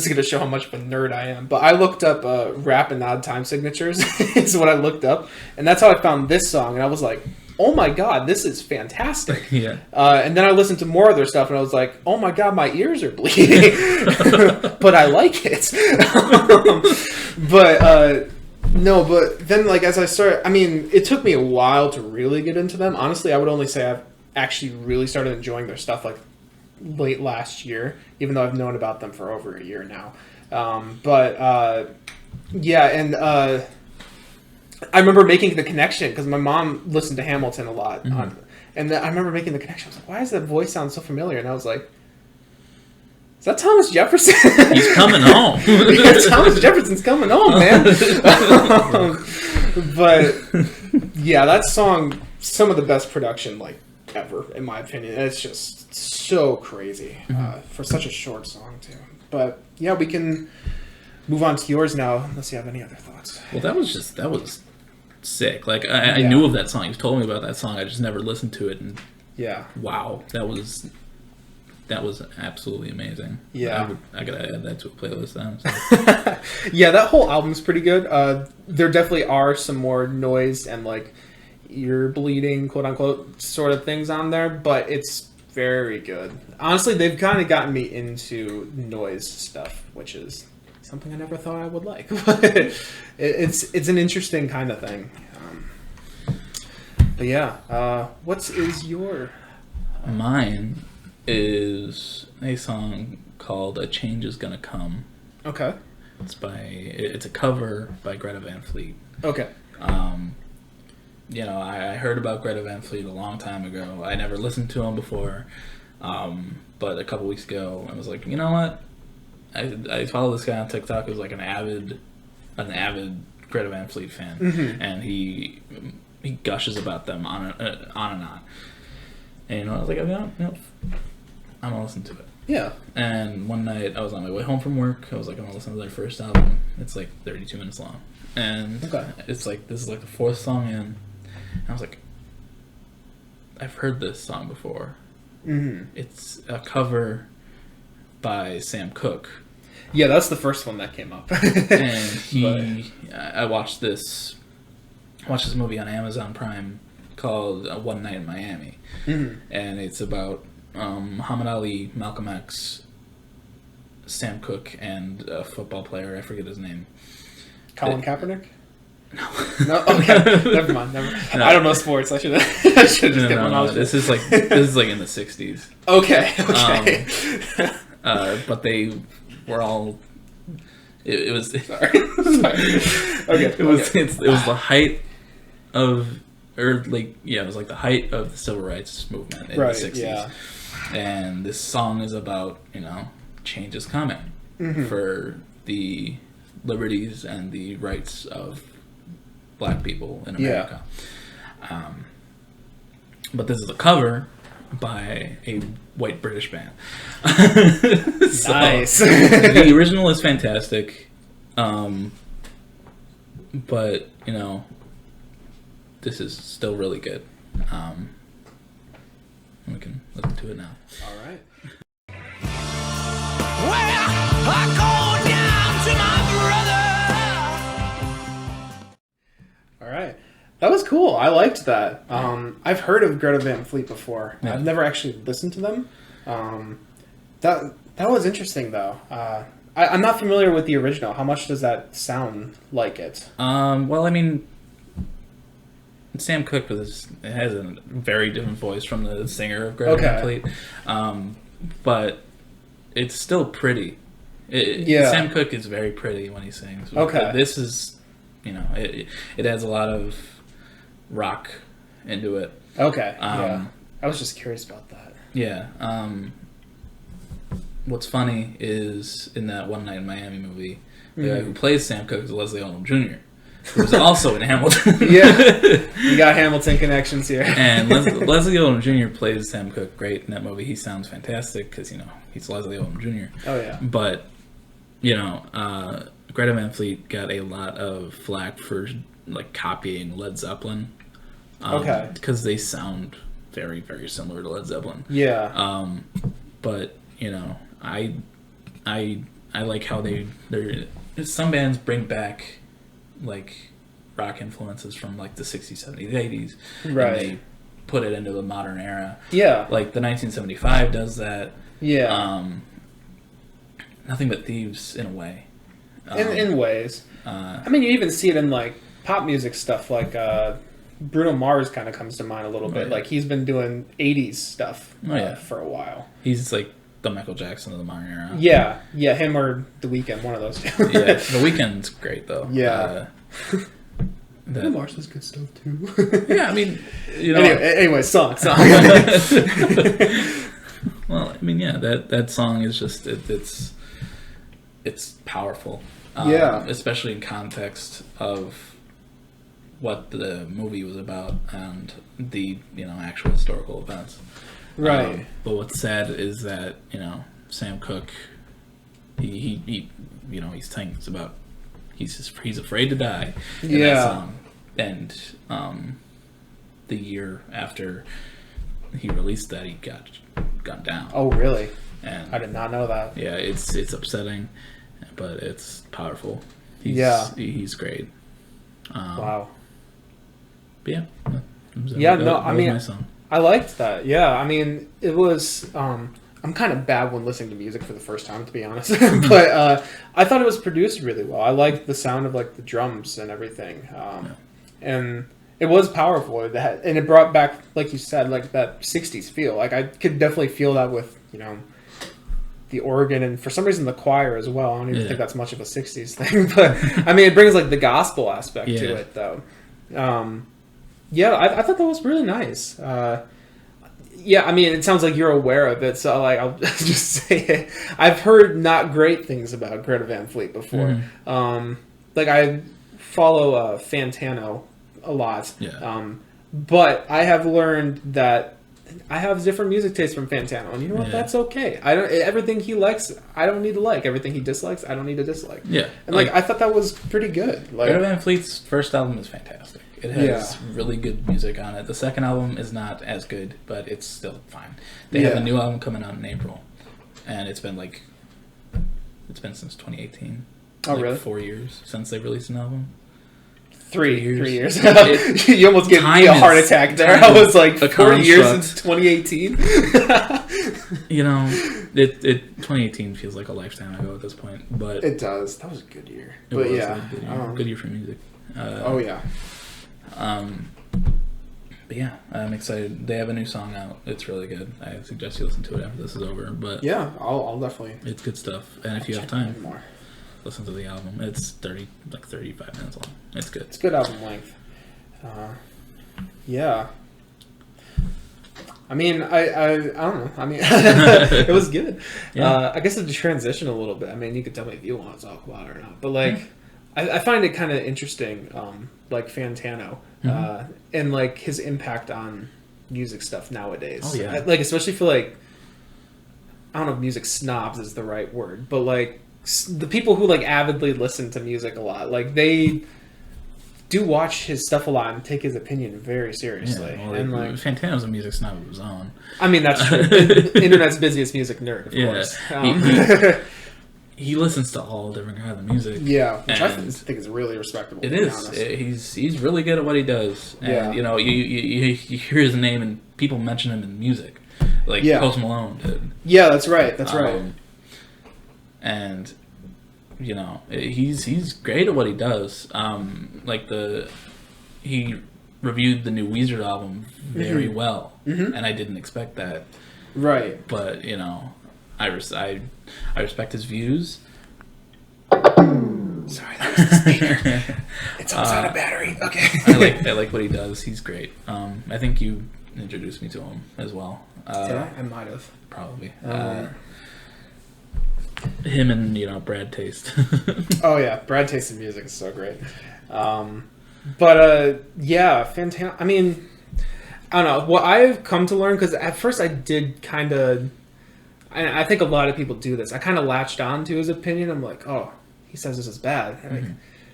gonna show how much of a nerd I am. But I looked up rap and odd time signatures. Is what I looked up, and that's how I found this song. And I was like, oh my god, this is fantastic. Yeah. And then I listened to more of their stuff, and I was like, oh my god, my ears are bleeding. But I like it. But then, like, as I started, it took me a while to really get into them. Honestly, I would only say I've actually really started enjoying their stuff, like, late last year, even though I've known about them for over a year now. I remember making the connection because my mom listened to Hamilton a lot, And then I remember making the connection. I was like, why does that voice sound so familiar? And I was like, is that Thomas Jefferson? He's coming home. Yeah, Thomas Jefferson's coming home, man. But yeah, that song, some of the best production like ever, in my opinion. It's just so crazy for such a short song too. But yeah, we can move on to yours now, unless you have any other thoughts. Well, that was sick. Like I knew of that song. You've told me about that song. I just never listened to it. And yeah, wow, that was absolutely amazing. Yeah, I gotta add that to a playlist now. So. Yeah, that whole album's pretty good. There definitely are some more noise and like ear bleeding, quote unquote, sort of things on there, but it's very good. Honestly, they've kind of gotten me into noise stuff, which is something I never thought I would like. But it's an interesting kind of thing. But yeah, what is your? Mine is a song called "A Change Is Gonna Come." Okay. It's a cover by Greta Van Fleet. Okay. I heard about Greta Van Fleet a long time ago. I never listened to him before, but a couple weeks ago, I was like, you know what? I follow this guy on TikTok who's like an avid Greta Van Fleet fan, and he gushes about them on and on. And I was like, I'm gonna listen to it. Yeah. And one night I was on my way home from work. I was like, I'm gonna listen to their first album. It's like 32 minutes long, and it's like this is like the fourth song in. And I was like, I've heard this song before. It's a cover by Sam Cooke. Yeah, that's the first one that came up. And I watched this movie on Amazon Prime called One Night in Miami, and it's about Muhammad Ali, Malcolm X, Sam Cooke, and a football player. I forget his name. Colin Kaepernick? No. No. Okay. Never mind. No. I don't know sports. I should just get my knowledge. This is like in the 60s. Okay. But they were all. It was. Sorry. Okay. It was the height of, or like it was like the height of the civil rights movement in the 60s. Yeah. And this song is about change is coming for the liberties and the rights of Black people in America. Yeah. But this is a cover by a white British band. Nice. The original is fantastic, but this is still really good. We can listen to it now. All right. Well, I go down to my brother. All right. That was cool. I liked that. I've heard of Greta Van Fleet before. Yeah. I've never actually listened to them. That was interesting, though. I'm not familiar with the original. How much does that sound like it? Well, I mean, Sam Cooke has a very different voice from the singer of Greta Van Fleet, but it's still pretty. Sam Cooke is very pretty when he sings. Okay. This is, it adds a lot of rock into it. Okay. I was just curious about that. Yeah. What's funny is in that One Night in Miami movie, the guy who plays Sam Cooke is Leslie Odom Jr., who's also in Hamilton. Yeah, you got Hamilton connections here. And Leslie Odom Jr. plays Sam Cooke great in that movie. He sounds fantastic because he's Leslie Odom Jr. Oh yeah. But Greta Van Fleet got a lot of flack for like copying Led Zeppelin. Because they sound very, very similar to Led Zeppelin. Yeah. But I like how they're some bands bring back like rock influences from like the 60s, 70s, 80s, right? And they put it into the modern era. Yeah, like the 1975 does that. Yeah. Nothing But Thieves in a way. In ways. I mean, you even see it in like pop music stuff. Like Bruno Mars kind of comes to mind a little bit. Like he's been doing 80s stuff for a while. He's like the Michael Jackson of the modern era. Yeah, him or The Weeknd, one of those two. Yeah, The Weeknd's great though. Yeah. that Mars has good stuff too. yeah, I mean, you know. Anyway, song. Well, I mean, yeah, that song is just it's powerful. Yeah, especially in context of what the movie was about and the actual historical events. Right. But what's sad is that Sam Cooke, he he's saying it's about he's afraid to die in that song, and the year after he released that, he got down. Oh, really? And I did not know that. Yeah, it's upsetting, but it's powerful. He's great. Wow. But yeah. I mean, my song. I liked that. Yeah, I mean, it was. I'm kind of bad when listening to music for the first time, to be honest. But I thought it was produced really well. I liked the sound of like the drums and everything, and it was powerful. And it brought back, like you said, like that '60s feel. Like I could definitely feel that with the organ and for some reason the choir as well. I don't even think that's much of a '60s thing, but I mean, it brings like the gospel aspect to it, though. I thought that was really nice. I mean, it sounds like you're aware of it, so like I'll just say it. I've heard not great things about Greta Van Fleet before. Mm-hmm. Like I follow Fantano a lot, but I have learned that I have different music tastes from Fantano, and you know what? That's okay. I don't everything he likes. I don't need to like everything he dislikes. I don't need to dislike. Yeah, and like I thought that was pretty good. Like Greta Van Fleet's first album is fantastic. It has really good music on it. The second album is not as good, but it's still fine. They have a new album coming out in April, and it's been since 2018. Oh, really? 4 years since they released an album. 3 years. You almost gave me a heart attack there. I was like, 4 years since 2018. 2018 feels like a lifetime ago at this point, but it does. That was a good year. Good year for music. But yeah, I'm excited. They have a new song out. It's really good. I suggest you listen to it after this is over. But yeah, I'll definitely. It's good stuff. And if you have time, listen to the album. It's 35 minutes long. It's good. It's good album length. Yeah. I mean, I don't know. I mean, it was good. Yeah. I guess to transition a little bit. I mean, you could tell me if you want to talk about it or not. But like, I find it kind of interesting, like Fantano, and like his impact on music stuff nowadays. Oh yeah. Like especially for like, I don't know if music snobs is the right word, but like the people who like avidly listen to music a lot, like they do watch his stuff a lot and take his opinion very seriously. Yeah, well, and like Fantano's a music snob of his own. I mean, that's true. Internet's busiest music nerd, of course. He listens to all different kinds of music. Yeah, which I think is really respectable. It is. He's really good at what he does. And, you hear his name and people mention him in music, like Post Malone did. Yeah, that's right. That's right. And he's great at what he does. He reviewed the new Weezer album very well, and I didn't expect that. Right. But I respect his views. Sorry, that was the speaker. It's outside a battery. Okay. I like what he does. He's great. I think you introduced me to him as well. Did I? I might have. Probably. Him and Brad Taste. Oh yeah, Brad Taste in music is so great. Fantano. I mean, I don't know what I've come to learn, because at first I did kind of. I think a lot of people do this. I kind of latched on to his opinion. I'm like, oh, he says this is bad. Like,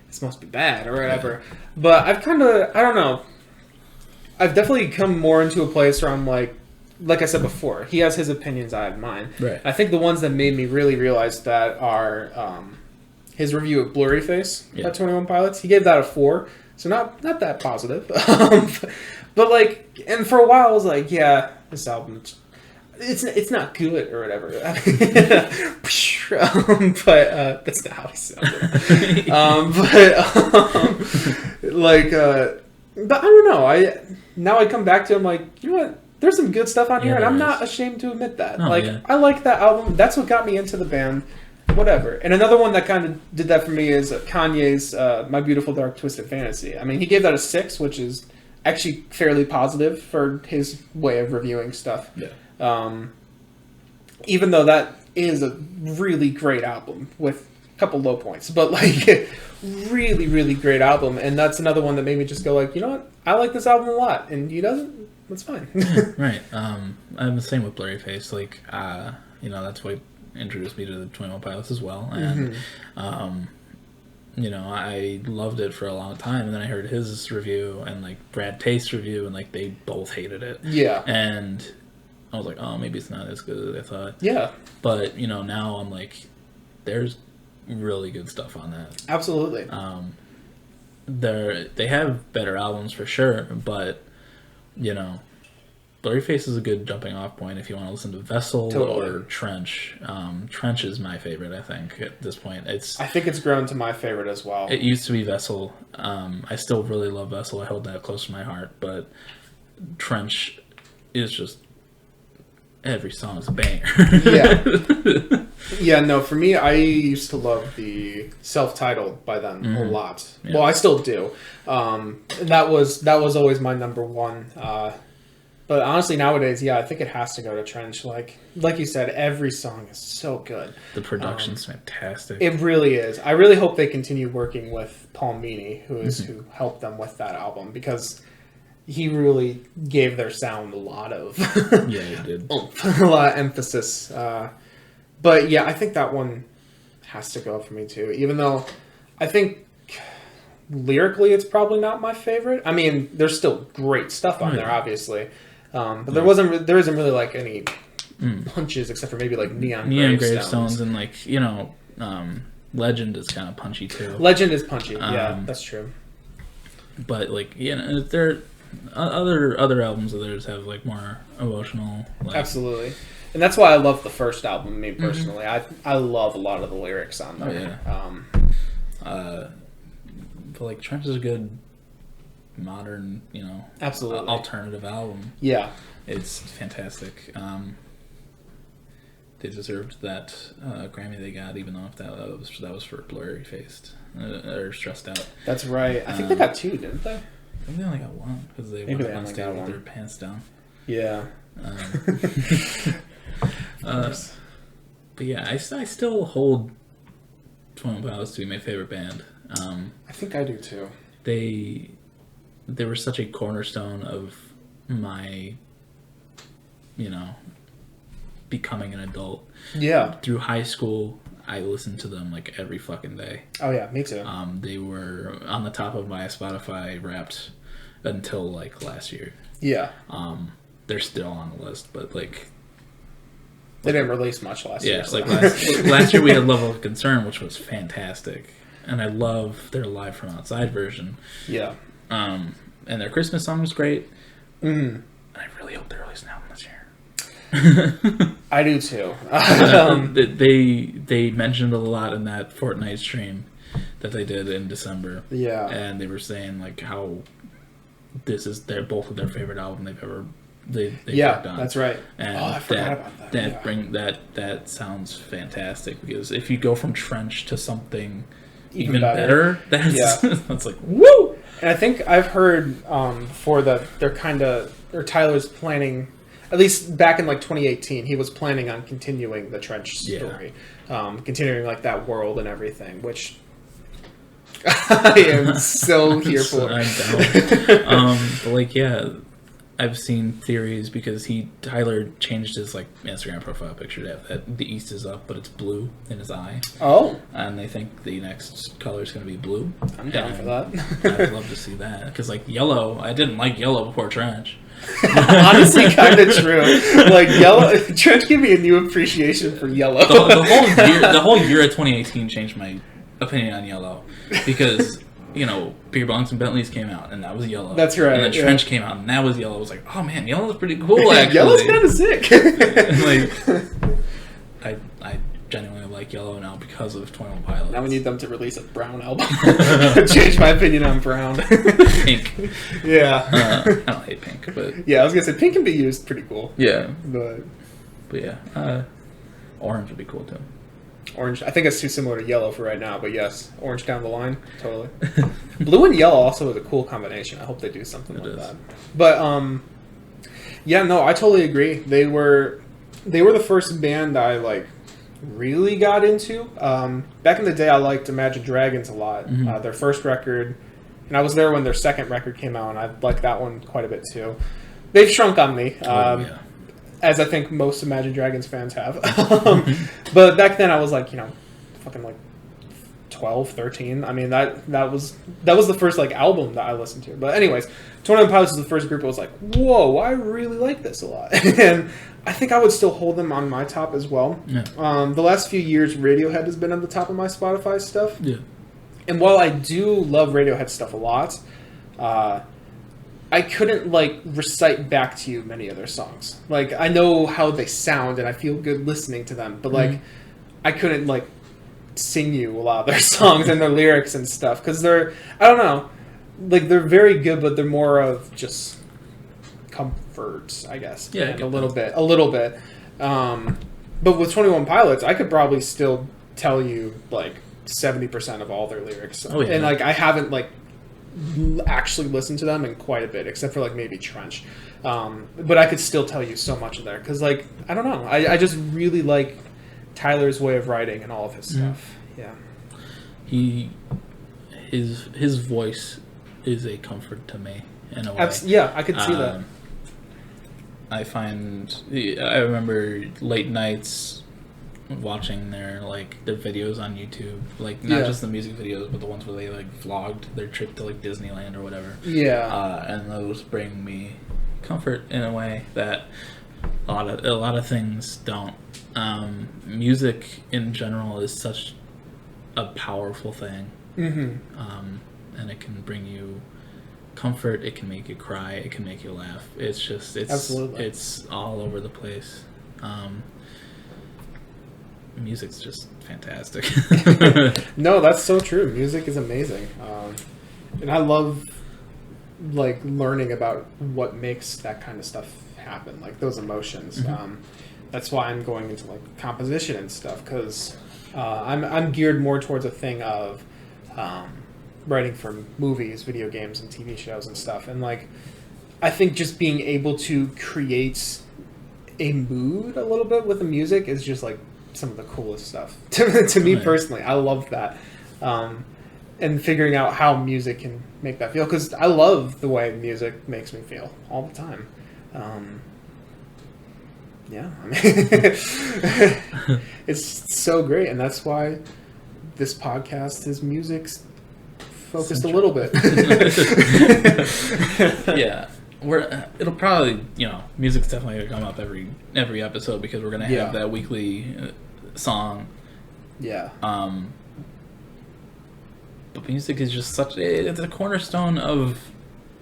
this must be bad or whatever. Yeah. But I've kind of, I don't know. I've definitely come more into a place where I'm like I said before, he has his opinions, I have mine. Right. I think the ones that made me really realize that are his review of Blurry Face by 21 Pilots. He gave that a 4, so not that positive. But like, and for a while I was like, yeah, this album. It's not good or whatever. But that's not how he sounded. But I don't know. Now I come back to him like, you know what? There's some good stuff on here, and I'm not ashamed to admit that. I like that album. That's what got me into the band. whatever. And another one that kind of did that for me is Kanye's My Beautiful Dark Twisted Fantasy. I mean, he gave that a 6, which is actually fairly positive for his way of reviewing stuff. Yeah. Even though that is a really great album with a couple low points, but like really, really great album. And that's another one that made me just go like, you know what? I like this album a lot, and he doesn't. That's fine. Right. I'm the same with Blurry Face. Like, that's what introduced me to the 21 Pilots as well. And, I loved it for a long time. And then I heard his review and, like, Brad Taste's review, and, like, they both hated it. Yeah. And I was like, oh, maybe it's not as good as I thought. Yeah. But, now I'm like, there's really good stuff on that. Absolutely. They have better albums for sure, but Blurry Face is a good jumping off point if you want to listen to Vessel or Trench. Trench is my favorite, I think, at this point. I think it's grown to my favorite as well. It used to be Vessel. I still really love Vessel. I hold that close to my heart, but Trench is just every song is a banger. Yeah. Yeah, no, for me, I used to love the self-titled by them a lot. Yeah. Well, I still do. That was always my number one. But honestly, nowadays, I think it has to go to Trench. Like you said, every song is so good. The production's fantastic. It really is. I really hope they continue working with Paul Meany, who helped them with that album, because he really gave their sound a lot of yeah, he did. A lot of emphasis. But yeah, I think that one has to go for me too. Even though I think lyrically it's probably not my favorite. I mean, there's still great stuff on there, obviously. But there isn't really like any punches except for maybe like Neon Gravestones and like Legend is kind of punchy too. Legend is punchy. Yeah, that's true. But like there other albums of theirs have like more emotional. Like, absolutely. And that's why I love the first album, me personally. I love a lot of the lyrics on there. But like Trench is a good modern, absolutely alternative album. Yeah. It's fantastic. They deserved that Grammy they got, even though if that was for Blurry Faced or Stressed Out. That's right. I think they got 2, didn't they? I think they only got 1 because they went up on stage with their pants down. Yeah. But yeah, I still hold 21 Pilots to be my favorite band. I think I do too. They were such a cornerstone of my, becoming an adult. Yeah. Through high school, I listened to them like every fucking day. Oh yeah, me too. They were on the top of my Spotify Wrapped until like last year. Yeah. They're still on the list, but like they didn't release much last year. Yeah, so. Like last year we had Level of Concern, which was fantastic, and I love their Live from Outside version. Yeah. And their Christmas song was great. And I really hope they release an album this year. I do too. They mentioned a lot in that Fortnite stream that they did in December. Yeah. And they were saying like how this is both of their favorite album they've ever they've worked on. That's right. And I forgot about that. That sounds fantastic, because if you go from Trench to something even better, that's like woo. And I think I've heard before that Tyler's planning, at least back in like 2018, he was planning on continuing the Trench story, continuing like that world and everything, which I am so here for. I'm down. But like, I've seen theories because Tyler changed his like Instagram profile picture to have that the East is up, but it's blue in his eye. Oh. And they think the next color is going to be blue. I'm down for that. I'd love to see that, because like yellow, I didn't like yellow before Trench. Honestly, kind of true. Like yellow, Trench gave me a new appreciation for yellow. The whole year of 2018 changed my opinion on yellow, because Beer Bongs and Bentleys came out, and that was yellow. That's right. And then Trench came out, and that was yellow. I was like, oh man, yellow's pretty cool, actually. Yellow's kind of sick. I genuinely like yellow now because of 21 Pilots. Now we need them to release a brown album. Change my opinion on brown. Pink. Yeah. I don't hate pink, but yeah, I was gonna say pink can be used pretty cool. Yeah. But yeah, orange would be cool too. Orange. I think it's too similar to yellow for right now, but yes, orange down the line, totally. Blue and yellow also is a cool combination. I hope they do something like that. But yeah, no, I totally agree. They were the first band I like really got into. Back in the day, I liked Imagine Dragons a lot. Their first record, and I was there when their second record came out, and I liked that one quite a bit too. They've shrunk on me. As I think most Imagine Dragons fans have. But back then I was like, fucking like 12, 13. I mean, that was the first like album that I listened to. But anyways, 21 Pilots was the first group I was like, whoa, I really like this a lot. And I think I would still hold them on my top as well. Yeah. The last few years, Radiohead has been on the top of my Spotify stuff. Yeah. And while I do love Radiohead stuff a lot, I couldn't, like, recite back to you many of their songs. Like, I know how they sound, and I feel good listening to them, but, like, I couldn't, like, sing you a lot of their songs and their lyrics and stuff, because they're, I don't know, like, they're very good, but they're more of just comfort, I guess. Yeah, a little bit. But with 21 Pilots, I could probably still tell you, like, 70% of all their lyrics. Oh, yeah. And, like, I haven't, like, actually listened to them in quite a bit, except for like maybe Trench, but I could still tell you so much of there because like I don't know, I just really like Tyler's way of writing and all of his stuff. His voice is a comfort to me in a way. Yeah, I could see that. I remember late nights watching their videos on YouTube, like not just the music videos, but the ones where they like vlogged their trip to like Disneyland or whatever. And those bring me comfort in a way that a lot of things don't. Music in general is such a powerful thing, and it can bring you comfort. It can make you cry. It can make you laugh. Absolutely. It's all over the place. Music's just fantastic. No, that's so true. Music is amazing, and I love like learning about what makes that kind of stuff happen, like those emotions. That's why I'm going into like composition and stuff, because I'm geared more towards a thing of writing for movies, video games, and TV shows and stuff. And like I think just being able to create a mood a little bit with the music is just like some of the coolest stuff to me personally. I love that, and figuring out how music can make that feel, because I love the way music makes me feel all the time. I mean, it's so great, and that's why this podcast is music's focused a little bit. It'll probably, music's definitely going to come up every episode, because we're going to have that weekly song. But music is just it's a cornerstone of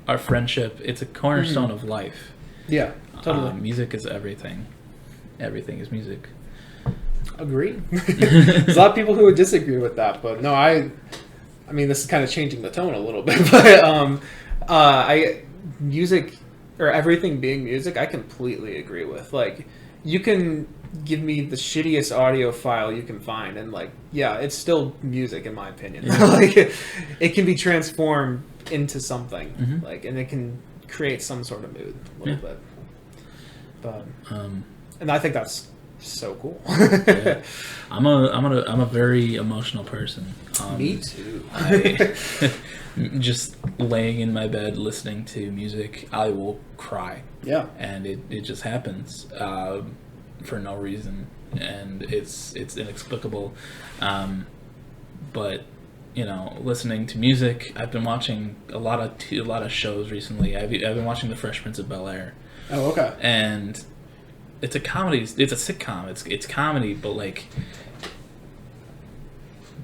our friendship. It's a cornerstone of life. Yeah, totally. Music is everything. Everything is music. Agree. There's a lot of people who would disagree with that, but no, I mean, this is kind of changing the tone a little bit, but music, or everything being music, I completely agree with. Like, you can give me the shittiest audio file you can find, and like, it's still music in my opinion. Like, it can be transformed into something, like, and it can create some sort of mood a little bit. But and I think that's so cool. I'm a very emotional person. Me too. Just laying in my bed listening to music, I will cry. And it just happens for no reason, and it's inexplicable. But listening to music, I've been watching a lot of shows recently. I've been watching The Fresh Prince of Bel-Air. Oh, okay. And it's a comedy. It's a sitcom. It's comedy, but like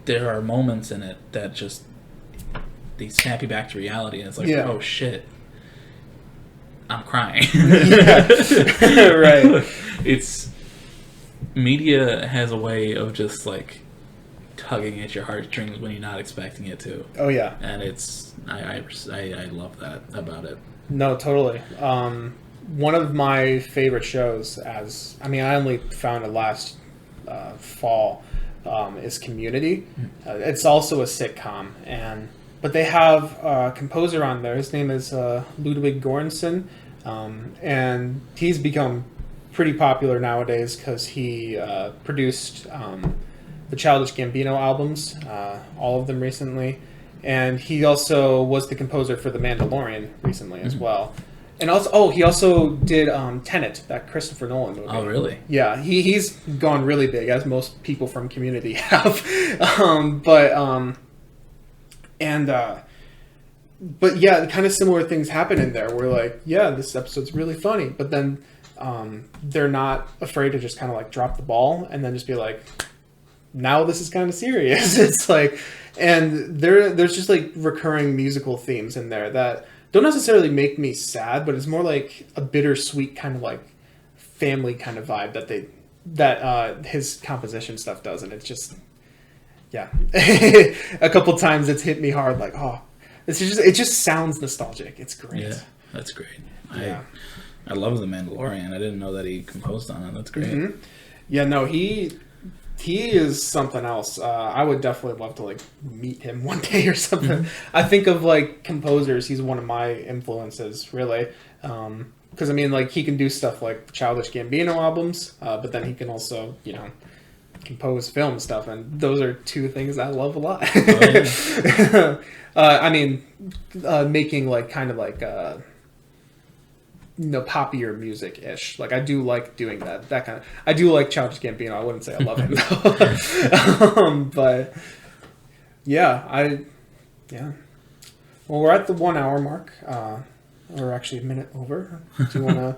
there are moments in it that just they snap you back to reality, and it's like, oh shit, I'm crying. Right. It's media has a way of just like tugging at your heartstrings when you're not expecting it to. Oh yeah. And I love that about it. No, totally. One of my favorite shows, I only found it last fall, is Community. It's also a sitcom, but they have a composer on there. His name is Ludwig Göransson, and he's become pretty popular nowadays because he produced the Childish Gambino albums, all of them recently, and he also was the composer for The Mandalorian recently as well. And also, he also did Tenet, that Christopher Nolan movie. Oh, really? Yeah, he's gone really big, as most people from Community have. But yeah, kind of similar things happen in there. Where like, yeah, this episode's really funny, but then they're not afraid to just kind of like drop the ball and then just be like, now this is kind of serious. It's like, and there's just like recurring musical themes in there that don't necessarily make me sad, but it's more like a bittersweet kind of like family kind of vibe that his composition stuff does. And it's just, yeah, a couple times it's hit me hard. Like, oh, it just sounds nostalgic. It's great. Yeah, that's great. Yeah. I love The Mandalorian. I didn't know that he composed on it. That's great. Mm-hmm. Yeah, no, he is something else. I would definitely love to like meet him one day or something. I think of like composers. He's one of my influences, really. Because I mean, like he can do stuff like Childish Gambino albums, but then he can also, compose film stuff, and those are two things I love a lot. Oh, yeah. I mean, making like kind of like poppier music-ish. Like I do like doing that kind of. I do like Childish Gambino. I wouldn't say I love him though. But yeah, Well, we're at the 1 hour mark, or actually a minute over. Do you want to?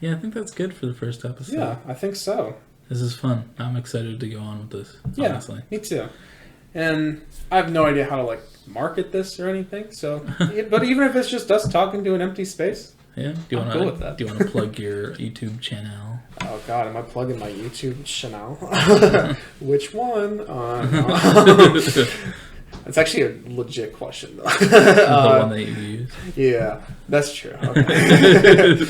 Yeah, I think that's good for the first episode. Yeah, I think so. This is fun. I'm excited to go on with this. Yeah, honestly. Me too. And I have no idea how to like market this or anything. So, but even if it's just us talking to an empty space, yeah. Do you want cool with that. Do you want to plug your YouTube channel? Oh God, am I plugging my YouTube channel? Which one? That's actually a legit question, though. The one that you use. Yeah, that's true. Okay.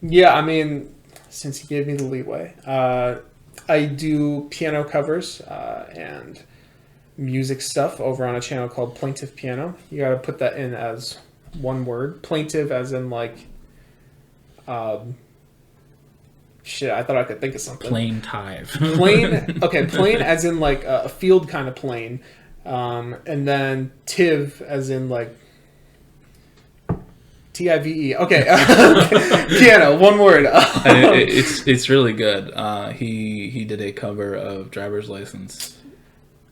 Yeah, I mean, since he gave me the leeway, I do piano covers and music stuff over on a channel called Plaintive Piano. You got to put that in as one word. Plaintive as in like... shit, I thought I could think of something. Plaintive. Plain as in like a field kind of plain. And then tiv as in like Tive. Okay. Piano, one word. It's really good. He did a cover of Driver's License,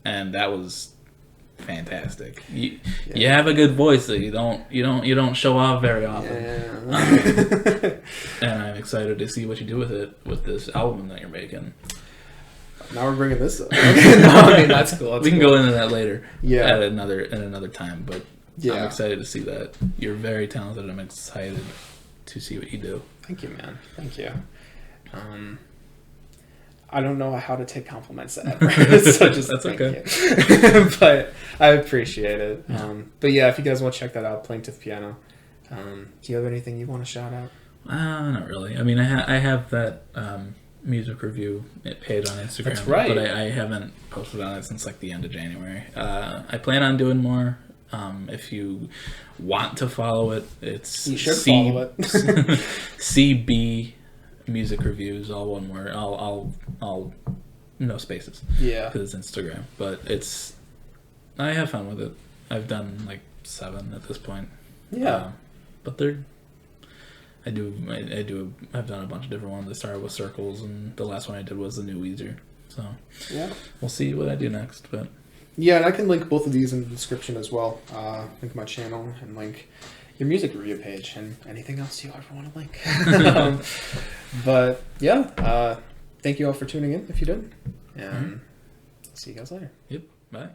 and that was fantastic. You have a good voice that you don't show off very often. Yeah. And I'm excited to see what you do with it with this album that you're making. Now we're bringing this up. No, I mean that's cool. We can go into that later. Yeah. At another time, but yeah. I'm excited to see that. You're very talented. I'm excited to see what you do. Thank you, man. Thank you. I don't know how to take compliments ever, so just that's okay. But I appreciate it. But yeah, if you guys want to check that out, Plaintive Piano. Do you have anything you want to shout out? Not really. I mean, I have that music review page on Instagram. That's right. But I haven't posted on it since like the end of January. I plan on doing more. If you want to follow it, it's you should follow it. CB Music Reviews, all one word. I'll no spaces. Yeah, because it's Instagram. But I have fun with it. I've done like 7 at this point. Yeah, but I've done a bunch of different ones. I started with Circles, and the last one I did was the new Weezer. So yeah, we'll see what I do next. But yeah, and I can link both of these in the description as well. Link my channel and link your music review page and anything else you ever want to link. But yeah, thank you all for tuning in if you did. And see you guys later. Yep. Bye.